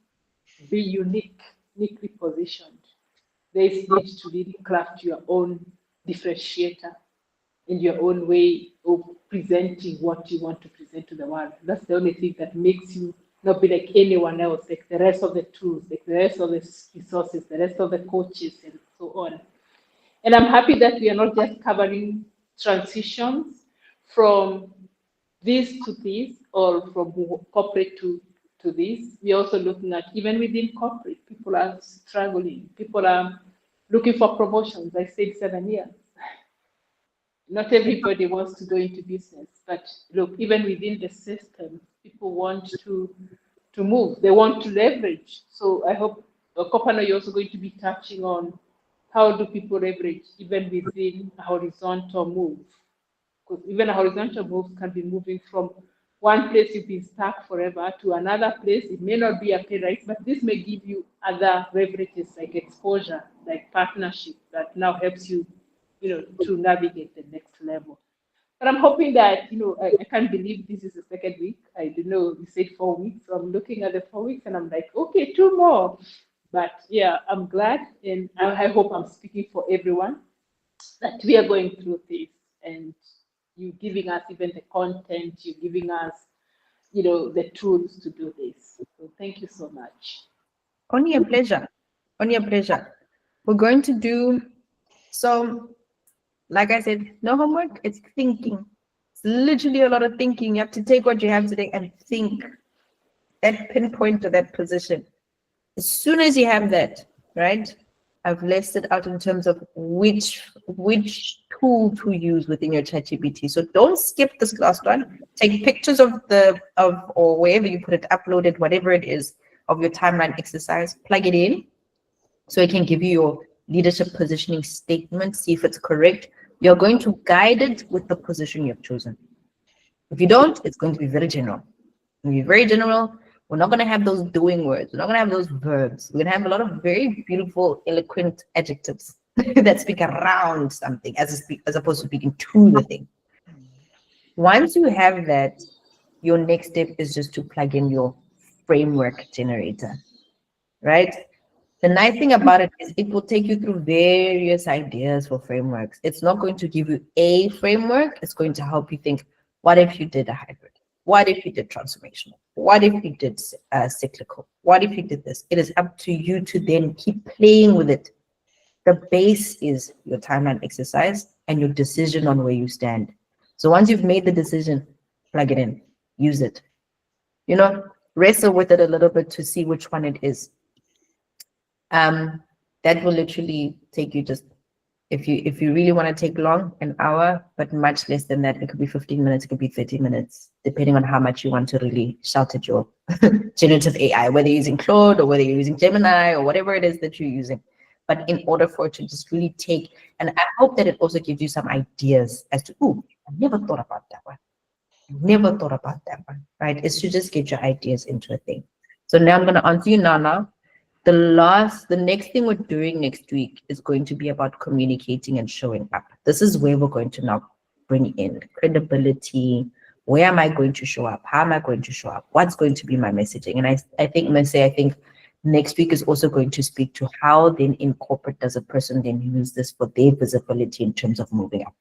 be uniquely positioned, there is need to really craft your own differentiator in your own way of presenting what you want to present to the world. That's the only thing that makes you not be like anyone else, like the rest of the tools, like the rest of the resources, the rest of the coaches, and so on. And I'm happy that we are not just covering transitions from this to this, or from corporate to this. We're also looking at, even within corporate, people are struggling. People are looking for promotions. I said 7 years. Not everybody wants to go into business, but look, even within the system, people want to move. They want to leverage. So I hope, Kopano, you're also going to be touching on how do people leverage even within a horizontal move. Because even a horizontal move can be moving from one place you've been stuck forever to another place. It may not be a pay rise, but this may give you other leverages like exposure, like partnership that now helps you, to navigate the next level. But I'm hoping that, I can't believe this is the second week. I didn't know you said 4 weeks. So I'm looking at the 4 weeks and I'm like, okay, 2 more. But yeah, I'm glad, and I hope I'm speaking for everyone, that we are going through this, and you giving us even the content, you're giving us, the tools to do this. So thank you so much. Only a pleasure. Only a pleasure. We're going to do, so like I said, no homework, it's thinking. It's literally a lot of thinking. You have to take what you have today and think that pinpoint to that position. As soon as you have that, right? I've listed out in terms of which tool to use within your ChatGPT. So don't skip this last one. Take pictures of or wherever you put it, upload it, whatever it is, of your timeline exercise, plug it in so it can give you your leadership positioning statement, see if it's correct. You're going to guide it with the position you've chosen. If you don't, it's going to be very general. It's going to be very general. We're not going to have those doing words. We're not going to have those verbs. We're going to have a lot of very beautiful, eloquent adjectives that speak around something as opposed to speaking to the thing. Once you have that, your next step is just to plug in your framework generator, right? The nice thing about it is it will take you through various ideas for frameworks. It's not going to give you a framework. It's going to help you think, what if you did a hybrid? What if you did transformational? What if you did cyclical? What if you did this? It is up to you to then keep playing with it. The base is your timeline exercise and your decision on where you stand. So once you've made the decision, plug it in, use it. Wrestle with it a little bit to see which one it is. That will literally take you just, if you really want to take long, an hour, but much less than that. It could be 15 minutes, it could be 30 minutes, depending on how much you want to really shout at your generative AI, whether you're using Claude or whether you're using Gemini or whatever it is that you're using. But in order for it to just really take, and I hope that it also gives you some ideas as to, I never thought about that one. Never thought about that one, right? It's to just get your ideas into a thing. So now I'm going to answer you now. The next thing we're doing next week is going to be about communicating and showing up. This is where we're going to now bring in credibility. Where am I going to show up? How am I going to show up? What's going to be my messaging? And I think next week is also going to speak to how then in corporate does a person then use this for their visibility in terms of moving up,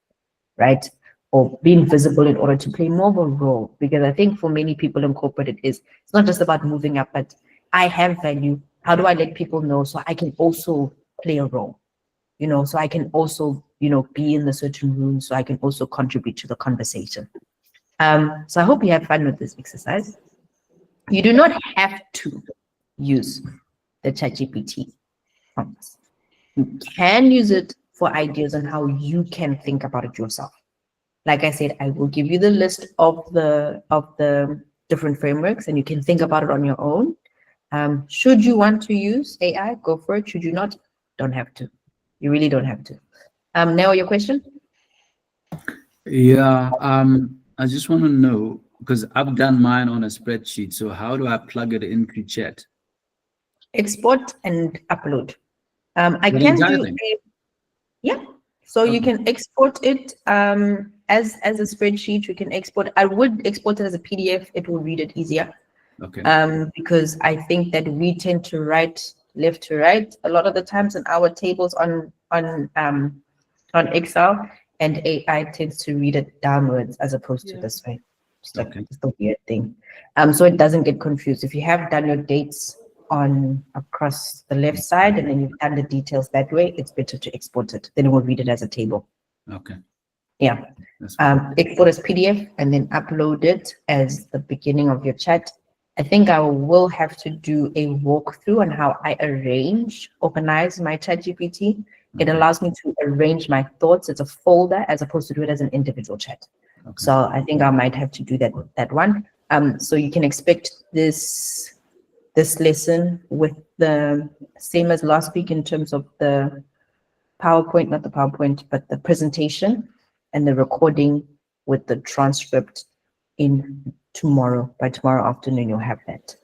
right? Or being visible in order to play more of a role. Because I think for many people in corporate, it's not just about moving up, but I have value. How do I let people know so I can also play a role? So I can also, be in the certain room, so I can also contribute to the conversation. So I hope you have fun with this exercise. You do not have to use the ChatGPT prompts. You can use it for ideas on how you can think about it yourself. Like I said, I will give you the list of the different frameworks, and you can think about it on your own. Should you want to use AI, go for it. Should you not, don't have to. You really don't have to. Now, your question? Yeah, I just want to know, because I've done mine on a spreadsheet. So how do I plug it into chat? Export and upload. I The can entire do thing? yeah. So you can export it as a spreadsheet. You can export. I would export it as a PDF. It will read it easier. Okay. Because I think that we tend to write left to right a lot of the times in our tables on Excel, and AI tends to read it downwards as opposed to this way. Just like it's the weird thing. So it doesn't get confused. If you have done your dates across the left side and then you've done the details that way, it's better to export it. Then it will read it as a table. Okay. Yeah. That's fine. Export as PDF and then upload it as the beginning of your chat. I think I will have to do a walkthrough on how I organize my ChatGPT. It Okay. allows me to arrange my thoughts as a folder as opposed to do it as an individual chat. Okay. So I think I might have to do that one. So you can expect this lesson with the same as last week in terms of the PowerPoint, not the PowerPoint, but the presentation and the recording with the transcript in tomorrow. By tomorrow afternoon, you'll have that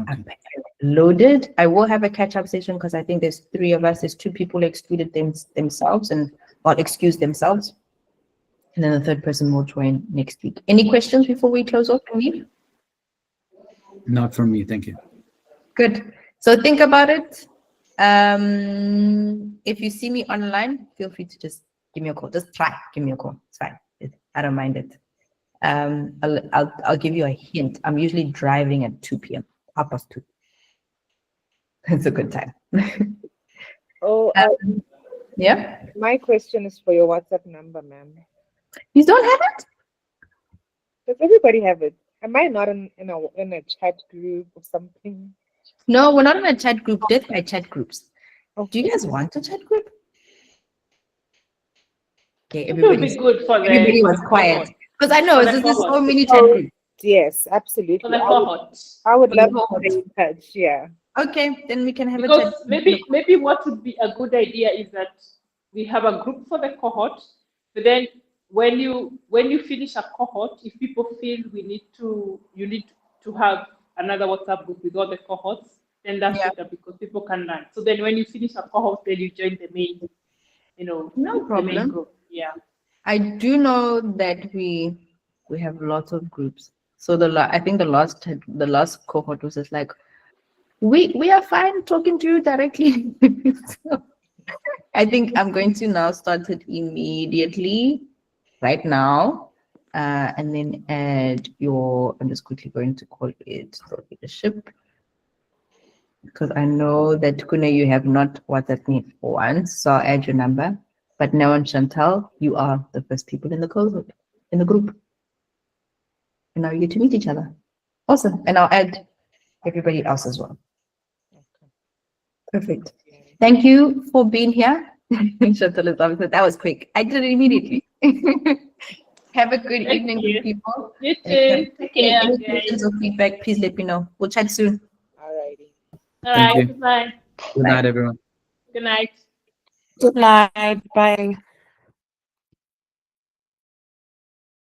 Okay. loaded. I will have a catch-up session because I think there's 3 of us. There's 2 people who excluded themselves and or excused themselves. And then the 3rd person will join next week. Any questions before we close off and leave? Not from me. Thank you. Good. So think about it. If you see me online, feel free to just give me a call. Just try, give me a call. It's fine. I don't mind it. I'll give you a hint. I'm usually driving at 2 p.m. 2:30. It's a good time. Oh, Yeah. my question is for your WhatsApp number, ma'am. You don't have it? Does everybody have it? Am I not in a chat group or something? No, we're not in a chat group. Death by chat groups. Do Okay. you guys want a chat group? Okay, It would be everybody good was quiet. Because I know For the there's so cohort. many chat Oh, groups. Yes, for absolutely. the cohort. I would For the love to cohort. stay in touch. Yeah. Okay, then we can have a Because chat. maybe what would be a good idea is that we have a group for the cohort, but then when you finish a cohort, if people feel you need to have another WhatsApp group with all the cohorts, then that's Yeah. better because people can learn. So then when you finish a cohort, then you join the main, No the main problem. group. Yeah. I do know that we have lots of groups. So I think the last cohort was just like, we are fine talking to you directly. So, I think I'm going to now start it immediately, right now, and then add I'm just quickly going to call it thought leadership. Because I know that Kuna, you have not WhatsApp me once, so I'll add your number. But now on Chantal, you are the first people in the cohort, in the group. And now you get to meet each other. Awesome. And I'll add everybody else as well. Perfect. Thank you for being here. Chantal is obviously, that was quick. I did it immediately. Have a good Thank evening, you. good people. You too. Take care, Any guys. questions or feedback, please let me know. We'll chat soon. Alrighty. All Thank right. you. Goodbye. Good night, everyone. Good night. Good night. Bye.